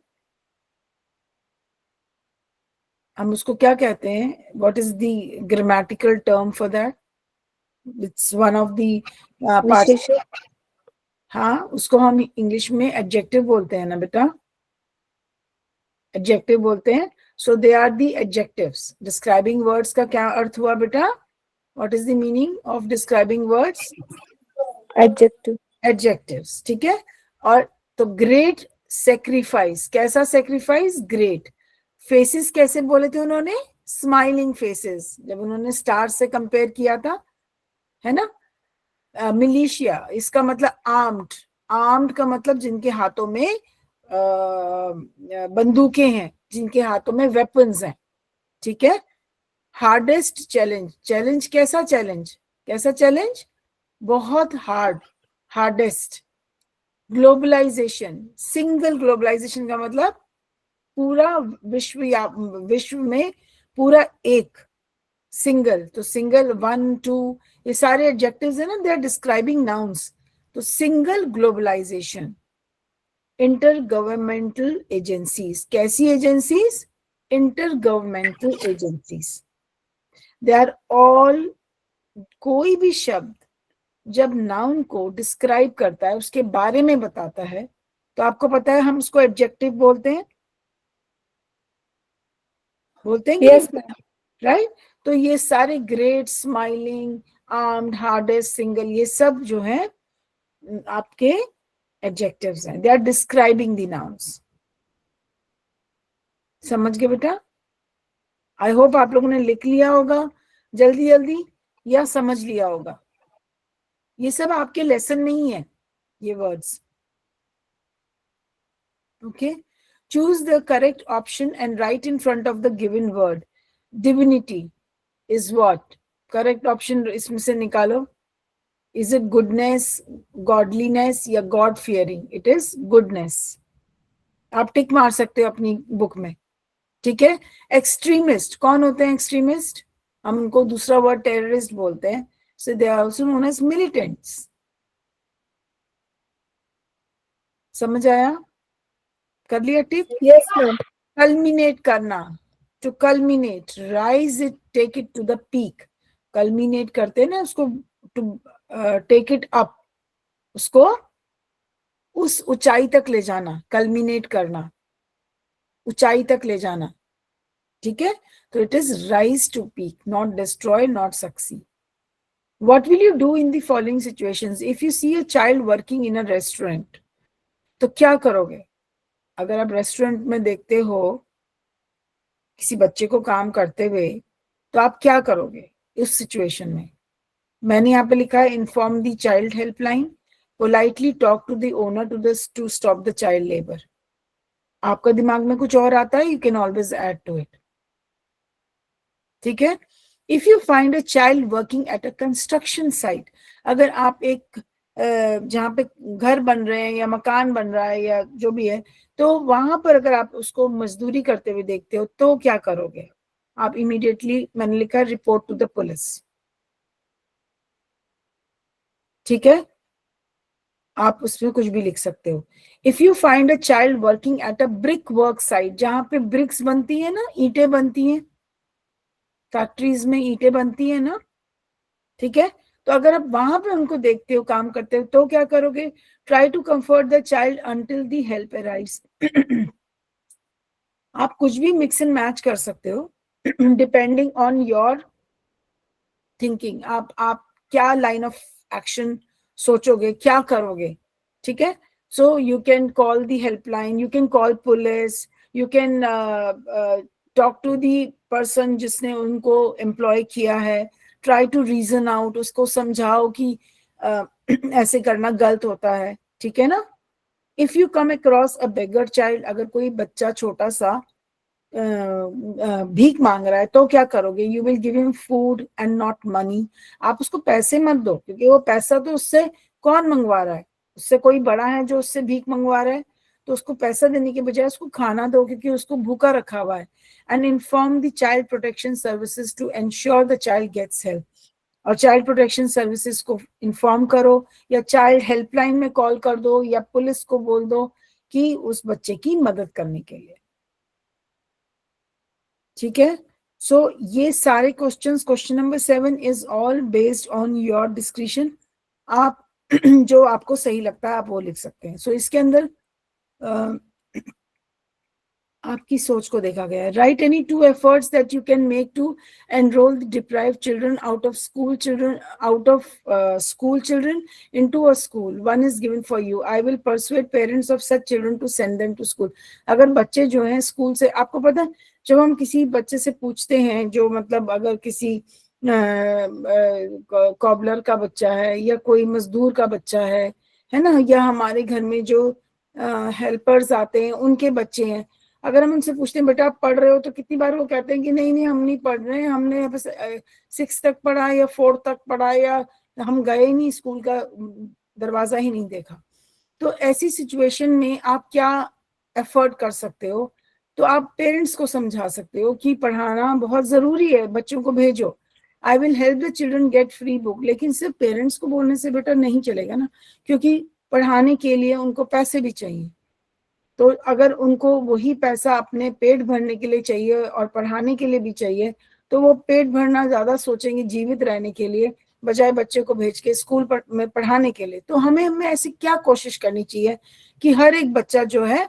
हम उसको क्या कहते हैं? What is the grammatical term for that? It's one of the parts. विशेषण। हाँ, उसको हम इंग्लिश में एडजेक्टिव बोलते हैं ना बेटा, एडजेक्टिव बोलते हैं। So they are the adjectives. Describing words का क्या अर्थ हुआ बेटा? What is the meaning of describing words? Adjective. Adjectives, ठीक है। और तो ग्रेट सेक्रीफाइस, कैसा सेक्रीफाइस? ग्रेट। फेसेस कैसे बोले थे उन्होंने? स्माइलिंग फेसेस, जब उन्होंने स्टार से कंपेयर किया था, है ना। मिलिशिया, इसका मतलब आर्म्ड। आर्म्ड का मतलब जिनके हाथों में बंदूकें हैं, जिनके हाथों में वेपन्स हैं, ठीक है। हार्डेस्ट चैलेंज, चैलेंज कैसा चैलेंज? कैसा चैलेंज? बहुत hard, hardest. Globalisation, single globalisation का मतलब पूरा विश्व या विश्व में पूरा एक, सिंगल। तो सिंगल, 1 2, ये सारे एडजेक्टिव्स है ना, दे आर डिस्क्राइबिंग नाउन्स। तो single globalisation. Intergovernmental agencies, कैसी agencies? Intergovernmental agencies. They are all, कोई भी शब्द जब नाउन को डिस्क्राइब करता है, उसके बारे में बताता है, तो आपको पता है हम उसको एडजेक्टिव बोलते हैं, बोलते हैं कि यस मैम। राइट। तो ये सारे great, smiling, armed, hardest, single, ये सब जो है आपके एडजेक्टिव्स हैं। They are describing the nouns. समझ गए बेटा? आई होप आप लोगों ने लिख लिया होगा जल्दी जल्दी, या समझ लिया होगा। ये सब आपके लेसन नहीं है, ये words. Okay, choose the correct option and right in front of the given word. Divinity is what? Correct option इसमें से निकालो। इज इट गुडनेस, गॉडलीनेस, या God fearing? It is goodness. आप टिक मार सकते हो अपनी बुक में, ठीक है। एक्सट्रीमिस्ट, कौन होते हैं एक्सट्रीमिस्ट? हम उनको दूसरा वर्ड टेररिस्ट बोलते हैं। So they are also known as militants. समझ आया? कर लिया टिक? Yes ma'am. कल्मिनेट करना, to culminate, raise it, take it to the peak. Culminate करते हैं ना उसको, टू टेक इट अप, उसको उस ऊंचाई तक ले जाना, कल्मिनेट करना, ऊंचाई तक ले जाना, ठीक है। तो it is rise to peak, not destroy, not succeed. What will you do in the following situations? If you see a child working in a restaurant, तो क्या करोगे? अगर आप रेस्टोरेंट में देखते हो किसी बच्चे को काम करते हुए, तो आप क्या करोगे इस सिचुएशन में? मैंने यहाँ पे लिखा है inform the child helpline, politely talk to the owner to stop the child labour. आपका दिमाग में कुछ और आता है, you can always add to it, ठीक है। If you find a child working at a construction site, अगर आप एक जहाँ पे घर बन रहे हैं या मकान बन रहा है या जो भी है, तो वहां पर अगर आप उसको मजदूरी करते हुए देखते हो तो क्या करोगे? आप इमीडिएटली, मैंने लिखा रिपोर्ट टू द पुलिस, ठीक है। आप उसमें कुछ भी लिख सकते हो। If you find a child working at a brick work site, जहां पे ब्रिक्स बनती है ना, ईंटें बनती हैं, फैक्ट्रीज में ईंटें बनती है ना, ठीक है, तो अगर आप वहां पे उनको देखते हो काम करते हो तो क्या करोगे? Try to comfort the child until the help arrives. आप कुछ भी मिक्स एंड मैच कर सकते हो डिपेंडिंग ऑन योर थिंकिंग। आप क्या लाइन ऑफ एक्शन सोचोगे, क्या करोगे, ठीक है। So you can call the helpline, you can call police, you can talk to the person जिसने उनको एम्प्लॉय किया है, ट्राई टू रीजन आउट, उसको समझाओ कि ऐसे करना गलत होता है, ठीक है ना। If you come across a beggar child, अगर कोई बच्चा छोटा सा भीख मांग रहा है तो क्या करोगे? You will give him food and not money. आप उसको पैसे मत दो, क्योंकि वो पैसा तो उससे कौन मंगवा रहा है? उससे कोई बड़ा है जो उससे भीख मंगवा रहा है, तो उसको पैसा देने के बजाय उसको खाना दो, क्योंकि उसको भूखा रखा हुआ है। And inform the child protection services to ensure the child gets help. और चाइल्ड प्रोटेक्शन सर्विसेज को इन्फॉर्म करो, या चाइल्ड हेल्पलाइन में कॉल कर दो, या पुलिस को बोल दो कि उस बच्चे की मदद करने के लिए, ठीक है। सो ये सारे questions, question number 7 is all based on your description. आप जो आपको सही लगता है आप वो लिख सकते हैं। सो इसके अंदर आपकी सोच को देखा गया है। Right any 2 efforts that you can make to enrol the deprived children out of school children into a school. One is given for you. I will persuade parents of such children to send them to school. अगर बच्चे जो हैं school से, आपको पता है जब हम किसी बच्चे से पूछते हैं, जो मतलब अगर किसी कॉबलर का बच्चा है या कोई मजदूर का बच्चा है ना, या हमारे घर में जो हेल्पर्स आते हैं उनके बच्चे हैं, अगर हम उनसे पूछते हैं बेटा आप पढ़ रहे हो, तो कितनी बार वो कहते हैं कि नहीं नहीं हम नहीं पढ़ रहे हैं, हमने बस 6 तक पढ़ा या 4 तक पढ़ा, या हम गए ही नहीं, स्कूल का दरवाजा ही नहीं देखा। तो ऐसी सिचुएशन में आप क्या एफर्ट कर सकते हो? तो आप पेरेंट्स को समझा सकते हो कि पढ़ाना बहुत जरूरी है, बच्चों को भेजो। आई will help the children get free book. लेकिन सिर्फ पेरेंट्स को बोलने से बेटा नहीं चलेगा ना, क्योंकि पढ़ाने के लिए उनको पैसे भी चाहिए। तो अगर उनको वही पैसा अपने पेट भरने के लिए चाहिए और पढ़ाने के लिए भी चाहिए, तो वो पेट भरना ज्यादा सोचेंगे जीवित रहने के लिए, बजाय बच्चे को भेज के स्कूल में पढ़ाने के लिए। तो हमें ऐसी क्या कोशिश करनी चाहिए कि हर एक बच्चा जो है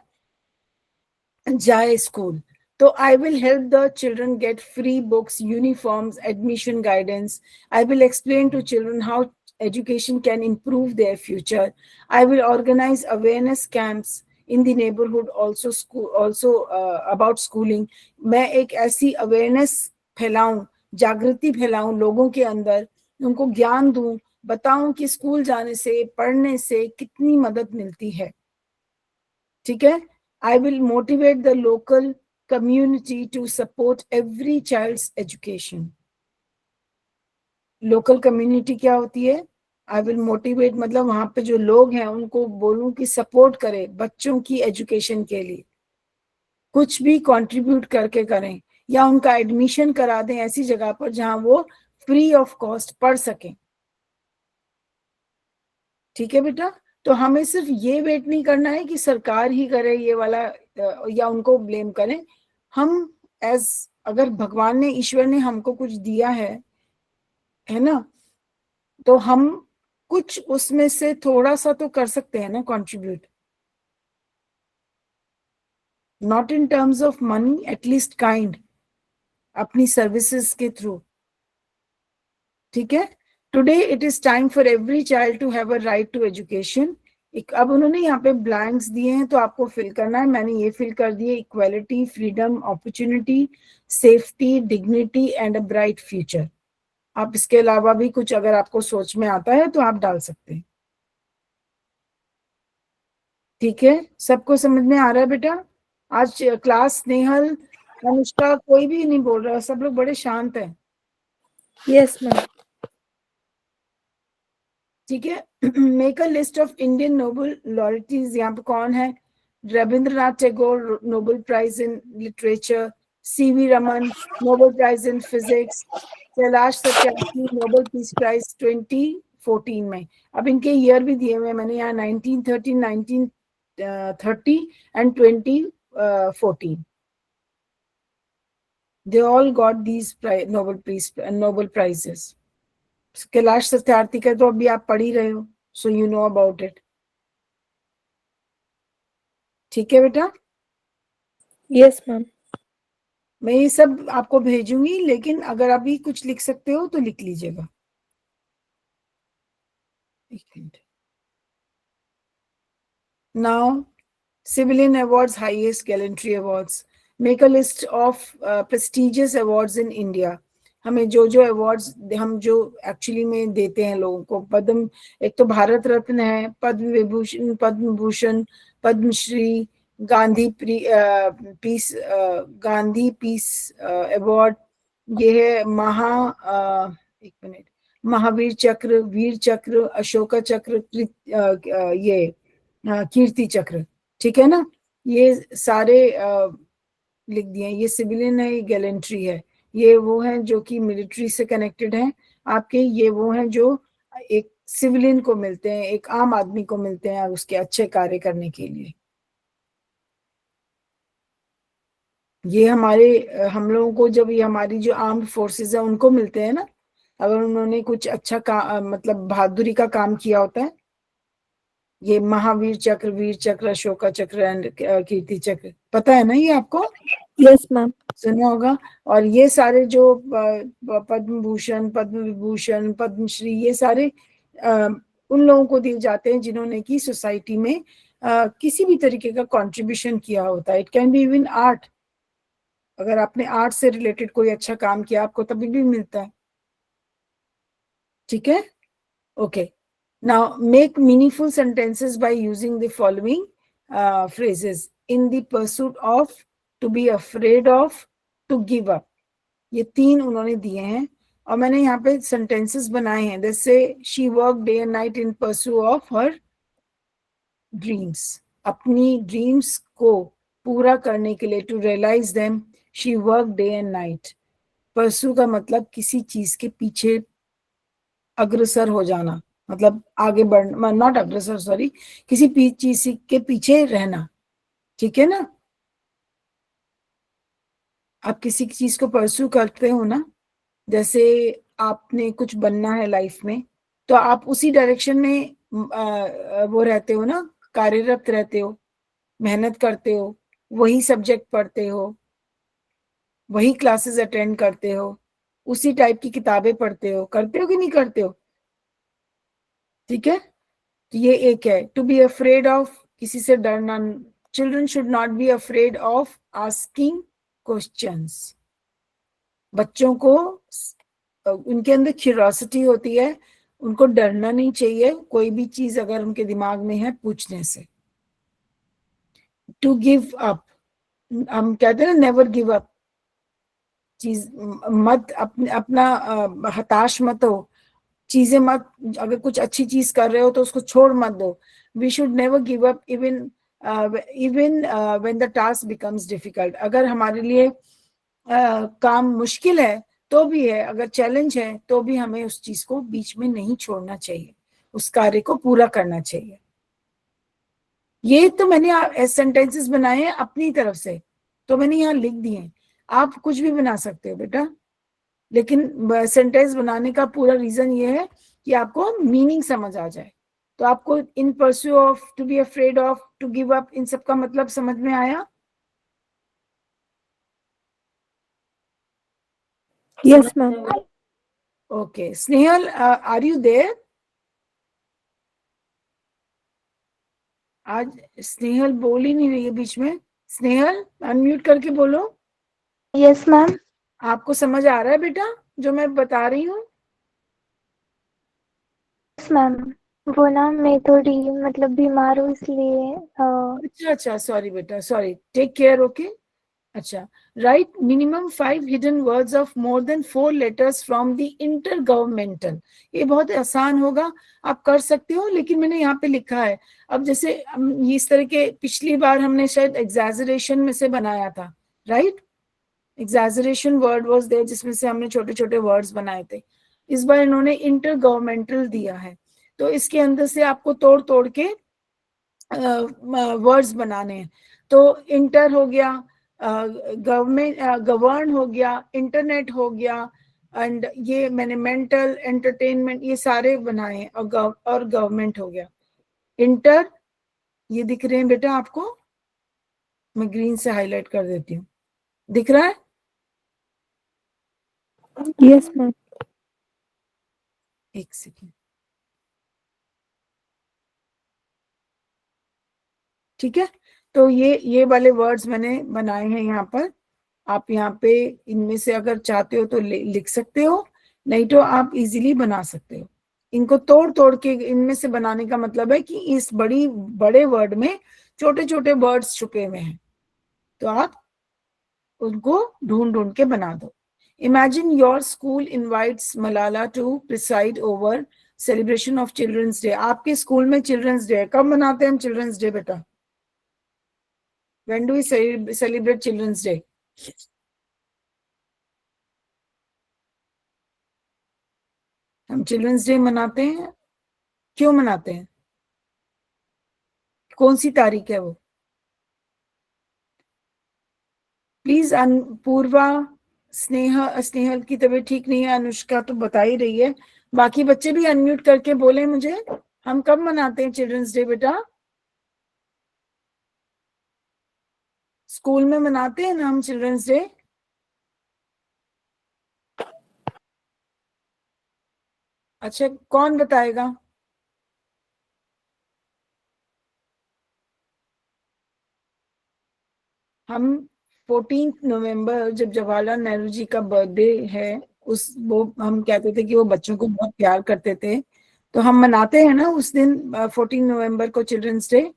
जाए स्कूल। तो I will help the children get free books, uniforms, admission guidance. I will explain to children how education can improve their future. I will organize awareness camps in the neighborhood also about schooling. मैं एक ऐसी awareness फैलाऊं, जागृति फैलाऊं लोगों के अंदर, उनको ज्ञान दूं, बताऊं कि स्कूल जाने से, पढ़ने से कितनी मदद मिलती है, ठीक है। I will motivate the local community to support every child's education. Local community क्या होती है? आई विल मोटिवेट, मतलब वहां पे जो लोग हैं उनको बोलूं कि सपोर्ट करें बच्चों की एजुकेशन के लिए, कुछ भी कंट्रीब्यूट करके करें, या उनका एडमिशन करा दें ऐसी जगह पर जहां वो फ्री ऑफ कॉस्ट पढ़ सकें, ठीक है बेटा। तो हमें सिर्फ ये वेट नहीं करना है कि सरकार ही करे ये वाला या उनको ब्लेम करें। हम एज, अगर भगवान ने, ईश्वर ने हमको कुछ दिया है ना, तो हम कुछ उसमें से थोड़ा सा तो कर सकते हैं ना contribute, not in terms of money, at least kind, अपनी सर्विसेज के थ्रू, ठीक है। Today it is time for every child to have a right to education. अब उन्होंने यहाँ पे ब्लैंक्स दिए हैं तो आपको फिल करना है, मैंने ये फिल कर दिए, equality, freedom, opportunity, safety, dignity and a bright future. आप इसके अलावा भी कुछ अगर आपको सोच में आता है तो आप डाल सकते हैं, ठीक है। सबको समझ में आ रहा है बेटा? आज क्लास नेहल, अनुष्का, कोई भी नहीं बोल रहा, सब लोग बड़े शांत हैं, यस मैम। ठीक है। Make a list of Indian Nobel laureates. यहाँ पे कौन है? Rabindranath Tagore, Nobel prize in literature. C V Raman, Nobel prize in physics. Kailash Satyarthi, Nobel peace prize 1914 में। अब इनके ईयर भी दिए हुए हैं मैंने यहाँ, 1913, 1930 and 2014। They all got these Nobel prizes. Kailash Satyarthi का तो अभी आप पढ़ ही रहे हो, so you know about it. ठीक है बेटा? Yes ma'am. मैं ये सब आपको भेजूंगी, लेकिन अगर अभी कुछ लिख सकते हो तो लिख लीजिएगा। Now, civilian awards, highest gallantry awards. Make a list of prestigious awards in India. हमें जो जो अवार्ड्स हम जो एक्चुअली में देते हैं लोगों को, पद्म, एक तो भारत रत्न है, पद्म विभूषण, पद्म भूषण, पद्मश्री, गांधी पीस अवार्ड, ये है एक मिनट, महावीर चक्र, वीर चक्र, अशोका चक्र, ये कीर्ति चक्र। ठीक है ना? ये सारे लिख दिए। ये सिविलियन है, ये गैलेंट्री है, ये वो हैं जो कि मिलिट्री से कनेक्टेड हैं आपके, ये वो हैं जो एक सिविलियन को मिलते हैं, एक आम आदमी को मिलते हैं उसके अच्छे कार्य करने के लिए। ये हम लोगों को जब ये हमारी जो आर्म्ड फोर्सेस है उनको मिलते हैं ना, अगर उन्होंने कुछ अच्छा मतलब बहादुरी का काम किया होता है। ये महावीर चक्र, वीर चक्र, अशोका चक्र एंड कीर्ति चक्र, पता है ना ये आपको? Yes ma'am. सुना होगा। और ये सारे जो पद्म भूषण, पद्म विभूषण, पद्मश्री, ये सारे उन लोगों को दिए जाते हैं जिन्होंने की सोसाइटी में किसी भी तरीके का कंट्रीब्यूशन किया होता है। It can be even art, अगर आपने आर्ट से रिलेटेड कोई अच्छा काम किया आपको तभी भी मिलता है। ठीक है? Okay. Now, make meaningful sentences by using the following phrases. In the pursuit of, to be afraid of, to give up. ये 3 उन्होंने दिए हैं और मैंने यहाँ पे sentences बनाए हैं। जैसे she worked day and night in pursuit of her dreams. अपनी dreams को पूरा करने के लिए, to realize them, she worked day and night. pursue का मतलब किसी चीज के पीछे अग्रसर हो जाना, मतलब आगे बढ़ना, नॉट अग्रसर, सॉरी, किसी चीज के पीछे रहना। ठीक है ना? आप किसी चीज को परस्यू करते हो ना, जैसे आपने कुछ बनना है लाइफ में, तो आप उसी डायरेक्शन में वो रहते हो ना, कार्यरत रहते हो, मेहनत करते हो, वही सब्जेक्ट पढ़ते हो, वही क्लासेस अटेंड करते हो, उसी टाइप की किताबें पढ़ते हो, करते हो कि नहीं करते हो? ठीक है? तो ये एक है, टू बी अफ्रेड ऑफ, किसी से डरना। Children should not be afraid of asking questions. बच्चों को उनके अंदर क्यूरियोसिटी होती है, उनको डरना नहीं चाहिए कोई भी चीज अगर उनके दिमाग में है पूछने से। टू गिव अप, हम कहते हैं ना, नेवर गिव अप, चीज मत अपना हताश मत हो, चीजें मत, अगर कुछ अच्छी चीज कर रहे हो तो उसको छोड़ मत दो। We should never give up even when the task becomes difficult. अगर हमारे लिए काम मुश्किल है तो भी है, अगर चैलेंज है तो भी हमें उस चीज को बीच में नहीं छोड़ना चाहिए, उस कार्य को पूरा करना चाहिए। ये तो मैंने सेंटेंसेस बनाए हैं अपनी तरफ से, तो मैंने यहाँ लिख दिए हैं। आप कुछ भी बना सकते हो बेटा, लेकिन सेंटेंस बनाने का पूरा रीजन ये है कि आपको मीनिंग समझ आ जाए। तो आपको in pursue of, to be afraid of, to give up, इन सब का मतलब समझ में आया? Yes ma'am. Okay Snehal, are you there? आज स्नेहल बोल ही नहीं रही है बीच में। स्नेहल अनम्यूट करके बोलो। Yes ma'am. आपको समझ आ रहा है बेटा जो मैं बता रही हूँ? यस मैम, वो ना मैं थोड़ी मतलब बीमार हूँ इसलिए अच्छा, सॉरी बेटा, सॉरी, टेक केयर, ओके। अच्छा, right minimum 5 hidden words of more than 4 letters from the inter governmental. ये बहुत आसान होगा, आप कर सकते हो, लेकिन मैंने यहाँ पे लिखा है। अब जैसे इस तरह के पिछली बार हमने शायद एग्जैजरेशन में से बनाया था, right? Exaggeration word was there, जिसमें से हमने छोटे छोटे वर्ड्स बनाए थे। इस बार इन्होंने इंटर गवर्नमेंटल दिया है, तो इसके अंदर से आपको तोड़ तोड़ के वर्ड्स बनाने हैं। तो इंटर हो गया, गवर्नमेंट, गवर्न हो गया, इंटरनेट हो गया, एंड ये मैंने मेंटल, एंटरटेनमेंट, ये सारे बनाए हैं, और गवर्नमेंट हो गया। इंटर, ये दिख रहे हैं बेटा आपको, मैं ग्रीन से हाईलाइट कर देती हूँ, दिख रहा है? Yes ma'am. एक सेकेंड, ठीक है। तो ये वाले वर्ड्स मैंने बनाए हैं यहाँ पर। आप यहाँ पे इनमें से अगर चाहते हो तो लिख सकते हो, नहीं तो आप इजीली बना सकते हो। इनको तोड़ तोड़ के इनमें से बनाने का मतलब है कि इस बड़े वर्ड में छोटे छोटे वर्ड्स छुपे हुए हैं, तो आप उनको ढूंढ ढूंढ के बना दो। Imagine your school invites Malala to preside over celebration of children's day. आपके स्कूल में चिल्ड्रंस डे कब मनाते हैं हम चिल्ड्रंस डे बेटा? When do we celebrate children's day? हम चिल्ड्रंस डे मनाते हैं, क्यों मनाते हैं? कौन सी तारीख है वो? प्लीज पूर्वा, स्नेहल की तबीयत ठीक नहीं है, अनुष्का तो बता ही रही है, बाकी बच्चे भी अनम्यूट करके बोले मुझे, हम कब मनाते हैं चिल्ड्रंस डे बेटा? स्कूल में मनाते हैं ना हम चिल्ड्रंस डे? अच्छा, कौन बताएगा? हम 14 नवंबर, जब जवाहरलाल नेहरू जी का बर्थडे है, उस वो हम कहते थे कि वो बच्चों को बहुत प्यार करते थे, तो हम मनाते हैं ना उस दिन 14 नवंबर को चिल्ड्रंस डे।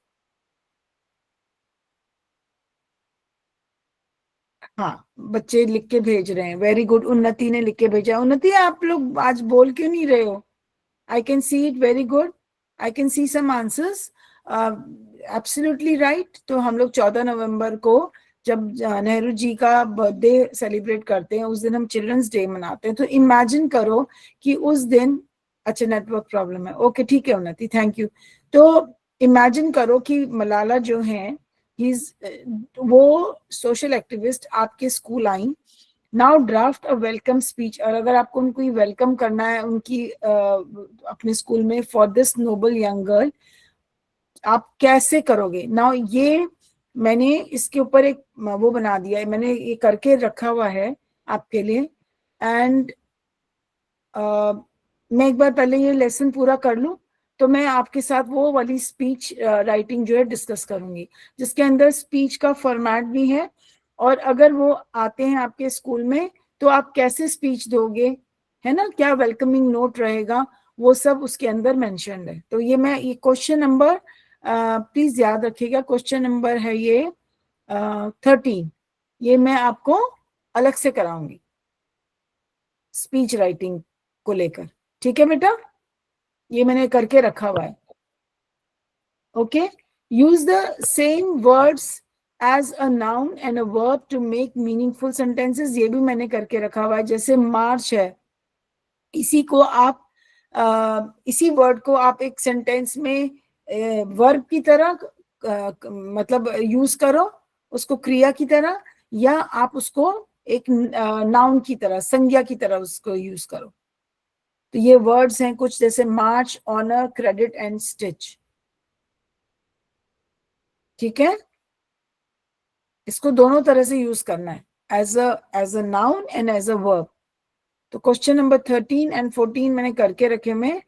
हाँ, बच्चे लिख के भेज रहे हैं, वेरी गुड, उन्नति ने लिख के भेजा। उन्नति, आप लोग आज बोल क्यों नहीं रहे हो? I can see it, very good, I can see some answers, absolutely right. तो हम लोग 14 नवंबर को जब नेहरू जी का बर्थडे सेलिब्रेट करते हैं, उस दिन हम चिल्ड्रंस डे मनाते हैं। तो इमेजिन करो कि उस दिन, अच्छा नेटवर्क प्रॉब्लम है, ओके ठीक है उन्नति, थैंक यू। तो इमेजिन करो कि मलाला जो है, वो सोशल एक्टिविस्ट आपके school I, now draft a welcome speech, और अगर आपको उनको वेलकम करना है उनकी अपने स्कूल में for this Nobel young girl, आप कैसे करोगे? नाउ ये मैंने इसके ऊपर एक वो बना दिया है, मैंने ये करके रखा हुआ है आपके लिए। एंड मैं एक बार पहले ये लेसन पूरा कर लूं, तो मैं आपके साथ वो वाली स्पीच राइटिंग जो है डिस्कस करूंगी, जिसके अंदर स्पीच का फॉर्मेट भी है, और अगर वो आते हैं आपके स्कूल में तो आप कैसे स्पीच दोगे, है ना, क्या वेलकमिंग नोट रहेगा, वो सब उसके अंदर मेंशन्ड है। तो ये क्वेश्चन नंबर, प्लीज याद रखिएगा, क्वेश्चन नंबर है ये 13, ये मैं आपको अलग से कराऊंगी स्पीच राइटिंग को लेकर, ठीक है बेटा? ये मैंने करके रखा हुआ है। Okay, use the same words as a noun and a verb to make meaningful sentences, ये भी मैंने करके रखा हुआ है। जैसे मार्च है, इसी को आप इसी वर्ड को आप एक सेंटेंस में वर्ब की तरह मतलब यूज करो, उसको क्रिया की तरह, या आप उसको एक नाउन की तरह, संज्ञा की तरह उसको यूज करो। तो ये वर्ड्स हैं कुछ, जैसे march, honour, credit and stitch, ठीक है? इसको दोनों तरह से यूज करना है, as a noun and as a verb. तो क्वेश्चन नंबर 13 एंड 14 मैंने करके रखे में।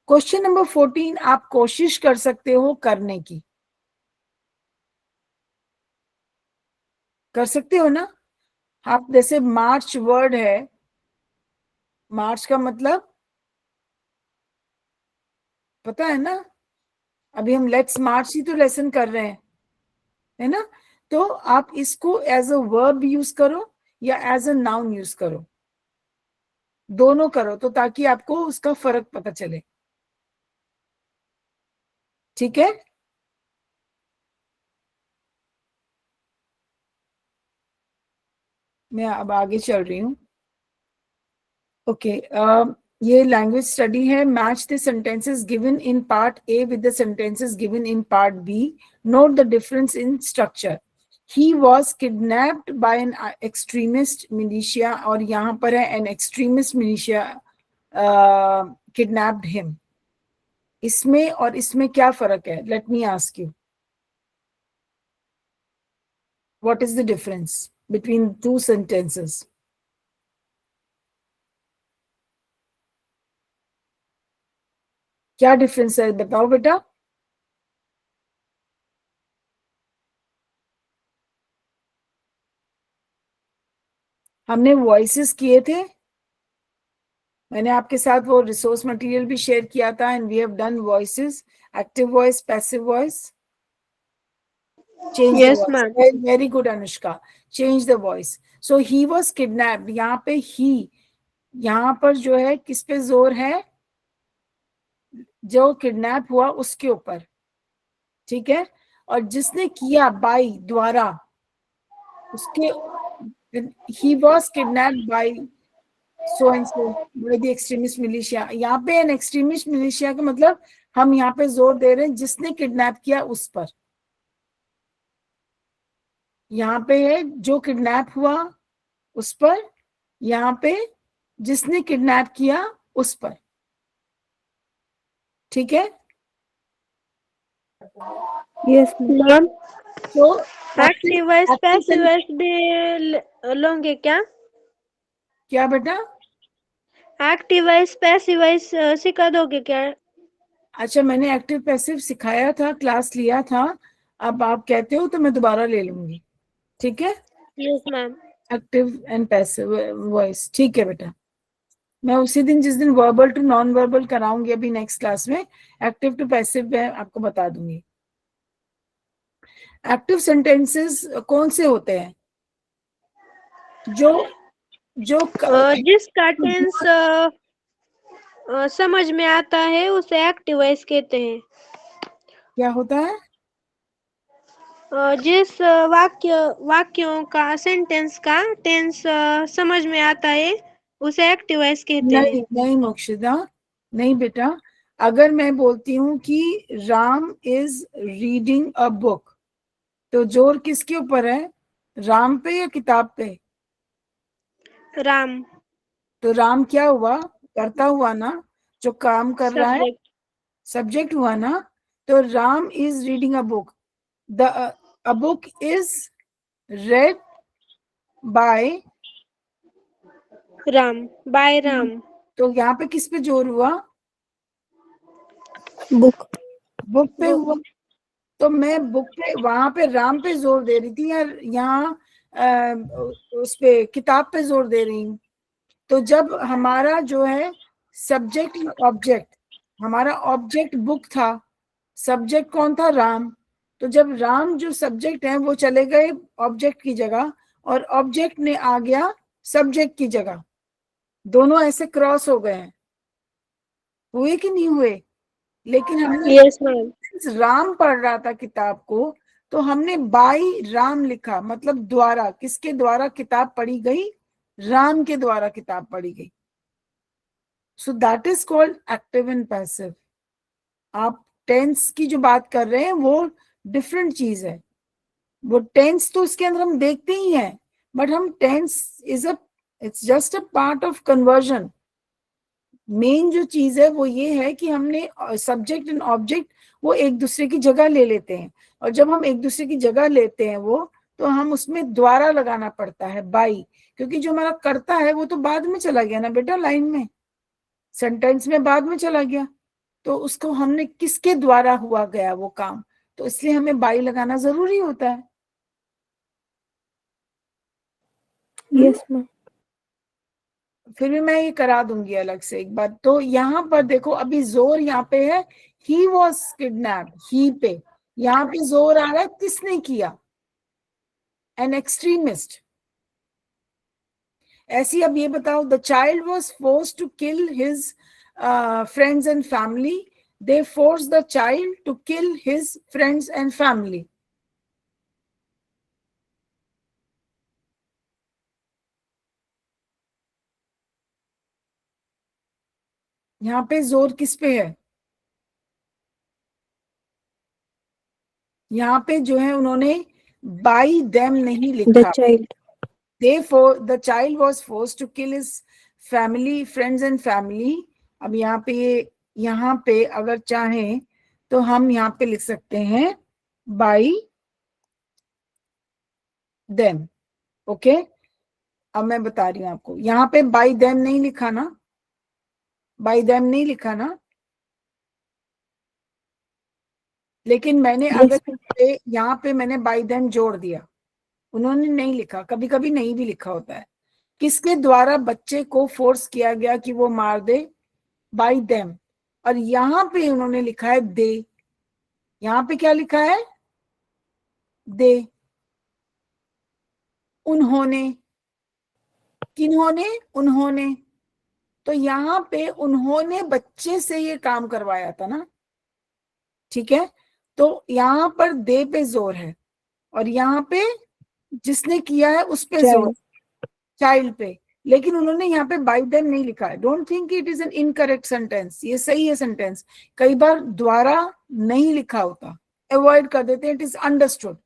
क्वेश्चन नंबर 14 आप कोशिश कर सकते हो करने की, कर सकते हो ना? आप जैसे मार्च वर्ड है, मार्च का मतलब पता है ना? अभी हम लेट्स मार्च ही तो लेसन कर रहे हैं, है ना? तो आप इसको एज अ वर्ब यूज करो या एज अ नाउन यूज करो, दोनों करो, तो ताकि आपको उसका फर्क पता चले, ठीक है? मैं अब आगे चल रही हूँ। ओके, ये लैंग्वेज स्टडी है. Match the sentences given in part A with the sentences given in part B. Note the difference in structure. He was kidnapped by an extremist militia, और यहाँ पर है an extremist militia kidnapped him. इसमें और इसमें क्या फर्क है? Let me ask you, what is the difference between two sentences? क्या डिफरेंस है, बताओ बेटा. हमने वॉइसेस किए थे, मैंने आपके साथ वो रिसोर्स मटेरियल भी शेयर किया था, and we have done voices, active voice, passive voice. Change the yes voice. Ma'am. Very good Anushka. Change the voice. So he was kidnapped. यहाँ पे ही, यहाँ पर जो है किस पे जोर है? जो किडनैप हुआ उसके ऊपर. ठीक है. और जिसने किया, बाई, द्वारा, उसके, ही was kidnapped by so and so by the extremist militia. यहाँ पे एन एक्सट्रीमिस्ट मिलिशिया का मतलब हम यहाँ पे जोर दे रहे हैं जिसने किडनैप किया उस पर. यहाँ पे है जो किडनैप हुआ उस पर, यहाँ पे जिसने किडनैप किया उस पर. ठीक है. Yes ma'am. तो एक्टिव वॉइस पैसिव वॉइस भी लोगे क्या? क्या बेटा? एक्टिव वॉइस पैसिव वॉइस सिखा दोगे क्या? अच्छा, मैंने एक्टिव पैसिव सिखाया था, क्लास लिया था. अब आप कहते हो तो मैं दोबारा ले लूंगी. ठीक है. Yes ma'am. Active and passive voice. ठीक है बेटा. मैं उसी दिन, जिस दिन वर्बल टू नॉन वर्बल कराऊंगी अभी नेक्स्ट क्लास में, एक्टिव टू पैसिव में आपको बता दूंगी. एक्टिव सेंटेंसेस कौन से होते हैं? जो जो जिसका टेंस समझ में आता है उसे एक्टिव वॉइस कहते हैं. क्या होता है? जिस वाक्यों का सेंटेंस का टेंस समझ में आता है उसे एक्टिव वॉइस कहते हैं. नहीं नहीं मोक्षदा, नहीं बेटा. अगर मैं बोलती हूँ कि Ram is reading a book, तो जोर किसके ऊपर है? राम पे या किताब पे? राम. तो राम क्या हुआ? करता हुआ ना, जो काम कर रहा है. सब्जेक्ट. सब्जेक्ट हुआ ना. तो Ram is reading a book. The a book is read by Ram. By Ram. तो यहाँ पे किस पे जोर हुआ? बुक. बुक पे हुआ. तो मैं बुक पे, वहां पे राम पे जोर दे रही थी, या यहाँ उस पे किताब पे जोर दे रही हूँ? तो जब हमारा जो है सब्जेक्ट ऑब्जेक्ट, हमारा ऑब्जेक्ट बुक था, सब्जेक्ट कौन था? राम. तो जब राम जो सब्जेक्ट है वो चले गए ऑब्जेक्ट की जगह, और ऑब्जेक्ट ने आ गया सब्जेक्ट की जगह, दोनों ऐसे क्रॉस हो गए हैं. हुए कि नहीं हुए? लेकिन हमने, यस मैम. राम पढ़ रहा था किताब को, तो हमने बाई राम लिखा, मतलब द्वारा. किसके द्वारा किताब पढ़ी गई? राम के द्वारा किताब पढ़ी गई. So that is called active and passive. आप टेंस की जो बात कर रहे हैं वो डिफरेंट चीज है. वो टेंस तो उसके अंदर हम देखते ही हैं, बट हम tense is a, it's just a part of conversion. Main जो चीज है वो ये है कि हमने सब्जेक्ट एंड ऑब्जेक्ट वो एक दूसरे की जगह ले लेते हैं, और जब हम एक दूसरे की जगह लेते हैं वो, तो हम उसमें द्वारा लगाना पड़ता है, बाई. क्योंकि जो हमारा करता है वो तो बाद में चला गया ना बेटा, लाइन में, सेंटेंस में बाद में चला गया. तो उसको हमने किसके द्वारा हुआ गया वो काम, तो इसलिए हमें बाई लगाना जरूरी होता है. Yes ma'am. फिर भी मैं ये करा दूंगी अलग से एक बार. तो यहाँ पर देखो, अभी जोर यहाँ पे है ही वॉज किडनैप्ड, ही पे. यहाँ पे जोर आ रहा है किसने किया? An extremist. ऐसी अब ये बताओ, the child was force to kill his friends and family. They force the child to kill his friends and family. यहाँ पे जोर किस पे है? यहाँ पे जो है उन्होंने बाई देम नहीं The लिखा। child. the child was forced to kill his family, friends and family। अब यहाँ पे अगर चाहें तो हम यहाँ पे लिख सकते हैं by them। ओके, अब मैं बता रही हूँ आपको, यहाँ पे by them नहीं लिखा ना, by them नहीं लिखा ना, लेकिन मैंने Yes, अगर ma'am. यहाँ पे मैंने by them जोड़ दिया, उन्होंने नहीं लिखा, कभी कभी नहीं भी लिखा होता है। किसके द्वारा बच्चे को फोर्स किया गया कि वो मार दे? Bye them. और यहां पे उन्होंने लिखा है दे। यहां पे क्या लिखा है? दे। उन्होंने, किन्होंने? उन्होंने। तो यहाँ पे उन्होंने बच्चे से ये काम करवाया था ना, ठीक है? तो यहाँ पर दे पे जोर है, और यहाँ पे जिसने किया है उस पे जोर, Child. चाइल्ड पे। लेकिन उन्होंने यहाँ पे बाय देम नहीं लिखा है। Don't think it is an incorrect sentence, ये सही है सेंटेंस। कई बार द्वारा नहीं लिखा होता, अवॉइड कर देते हैं। It is understood,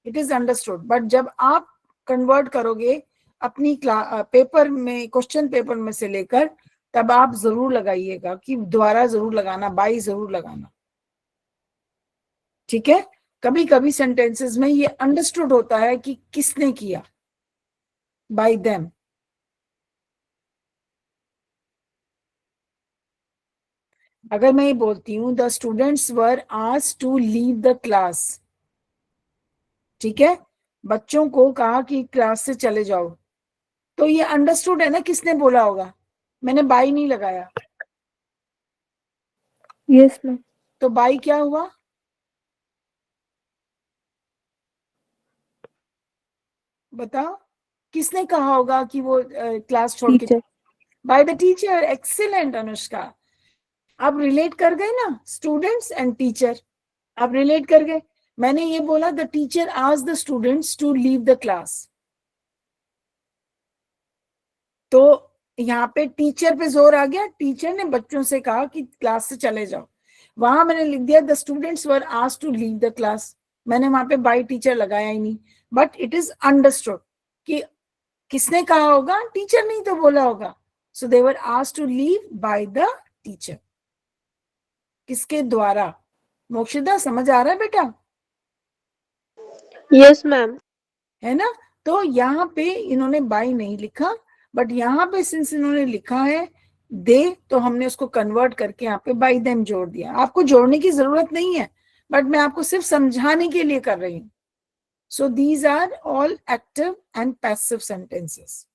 it is understood. But जब आप कन्वर्ट करोगे अपनी पेपर में, क्वेश्चन पेपर में से लेकर, तब आप जरूर लगाइएगा कि द्वारा जरूर लगाना, बाई जरूर लगाना, ठीक है? कभी कभी सेंटेंसेस में ये अंडरस्टूड होता है कि किसने किया, बाय देम। अगर मैं ये बोलती हूँ the students were asked to leave the class, ठीक है, बच्चों को कहा कि क्लास से चले जाओ, तो ये अंडरस्टूड है ना किसने बोला होगा? मैंने बाई नहीं लगाया, Yes, ma'am. तो बाई क्या हुआ? बताओ, किसने कहा होगा कि वो क्लास छोड़ के? Teacher. By the teacher. Excellent Anushka, आप रिलेट कर गए ना, स्टूडेंट्स एंड टीचर, आप रिलेट कर गए। मैंने ये बोला the teacher asked the students to leave the class, तो यहाँ पे टीचर पे जोर आ गया, टीचर ने बच्चों से कहा कि क्लास से चले जाओ। वहां मैंने लिख दिया the students were asked to leave the class, मैंने वहां पे बाय टीचर लगाया ही नहीं। बट इट इज अंडरस्टूड कि किसने कहा होगा? टीचर नहीं तो बोला होगा। So they were asked to leave by the teacher. किसके द्वारा? मोक्षदा, समझ आ रहा है बेटा? Yes, ma'am. है ना? तो यहाँ पे इन्होंने बाई नहीं लिखा, बट यहाँ पे सिंस इन्होंने लिखा है दे, तो हमने उसको कन्वर्ट करके यहाँ पे बाई देम जोड़ दिया। आपको जोड़ने की जरूरत नहीं है, बट मैं आपको सिर्फ समझाने के लिए कर रही हूँ। So these are all active and passive sentences.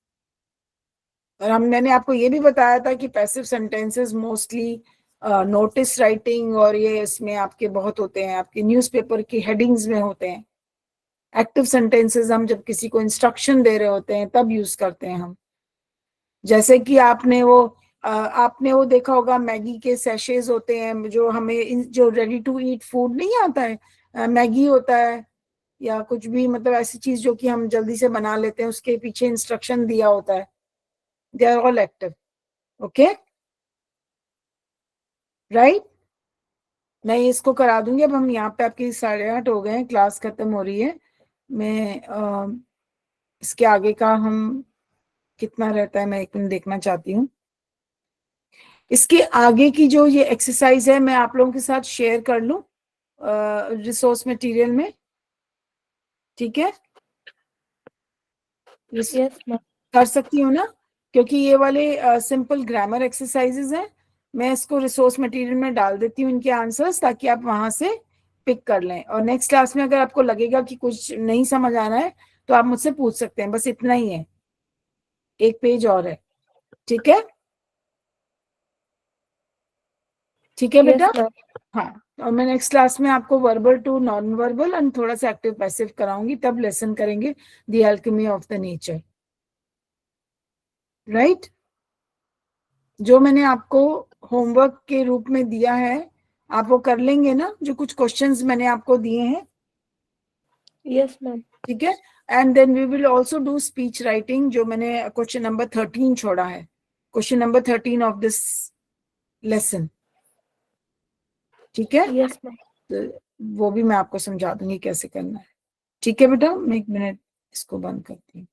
और मैंने आपको ये भी बताया था कि passive sentences mostly notice writing और ये इसमें आपके बहुत होते हैं, आपके न्यूज़पेपर की हेडिंग्स में होते हैं। एक्टिव सेंटेंसेस हम जब किसी को इंस्ट्रक्शन दे रहे होते हैं तब यूज करते हैं हम। जैसे कि आपने वो देखा होगा, मैगी के सैशेज होते हैं जो हमें, जो रेडी टू ईट फूड नहीं आता है, मैगी होता है या कुछ भी, मतलब ऐसी चीज जो कि हम जल्दी से बना लेते हैं, उसके पीछे इंस्ट्रक्शन दिया होता है। They are all active. Okay, right? मैं इसको करा दूंगी। अब हम यहाँ पे, आपकी 8:30 हो गए हैं, क्लास खत्म हो रही है। मैं इसके आगे का हम कितना रहता है मैं एक मिनट देखना चाहती हूँ। इसके आगे की जो ये एक्सरसाइज है मैं आप लोगों के साथ शेयर कर लूं रिसोर्स मटेरियल में, ठीक है? Yes, ma'am. कर सकती हूँ ना, क्योंकि ये वाले सिंपल ग्रामर एक्सरसाइजेज हैं। मैं इसको रिसोर्स मटेरियल में डाल देती हूँ इनके आंसर्स, ताकि आप वहां से पिक कर लें। और नेक्स्ट क्लास में अगर आपको लगेगा कि कुछ नहीं समझ आना है तो आप मुझसे पूछ सकते हैं। बस इतना ही है, एक पेज और है, ठीक है? ठीक है Yes, बेटा? ma'am. हाँ, और मैं नेक्स्ट क्लास में आपको verbal to non verbal and थोड़ा सा एक्टिव पैसिव कराऊंगी, तब लेसन करेंगे the alchemy of the nature. Right? जो मैंने आपको होमवर्क के रूप में दिया है आप वो कर लेंगे ना, जो कुछ क्वेश्चंस मैंने आपको दिए हैं? Yes, ma'am. ठीक है। And then we will also do speech writing, जो मैंने क्वेश्चन नंबर 13 छोड़ा है, question number 13 of this lesson, ठीक है? Yes ma'am. तो वो भी मैं आपको समझा दूंगी कैसे करना है, ठीक है बेटा? मैं 1 मिनट इसको बंद करती हूँ।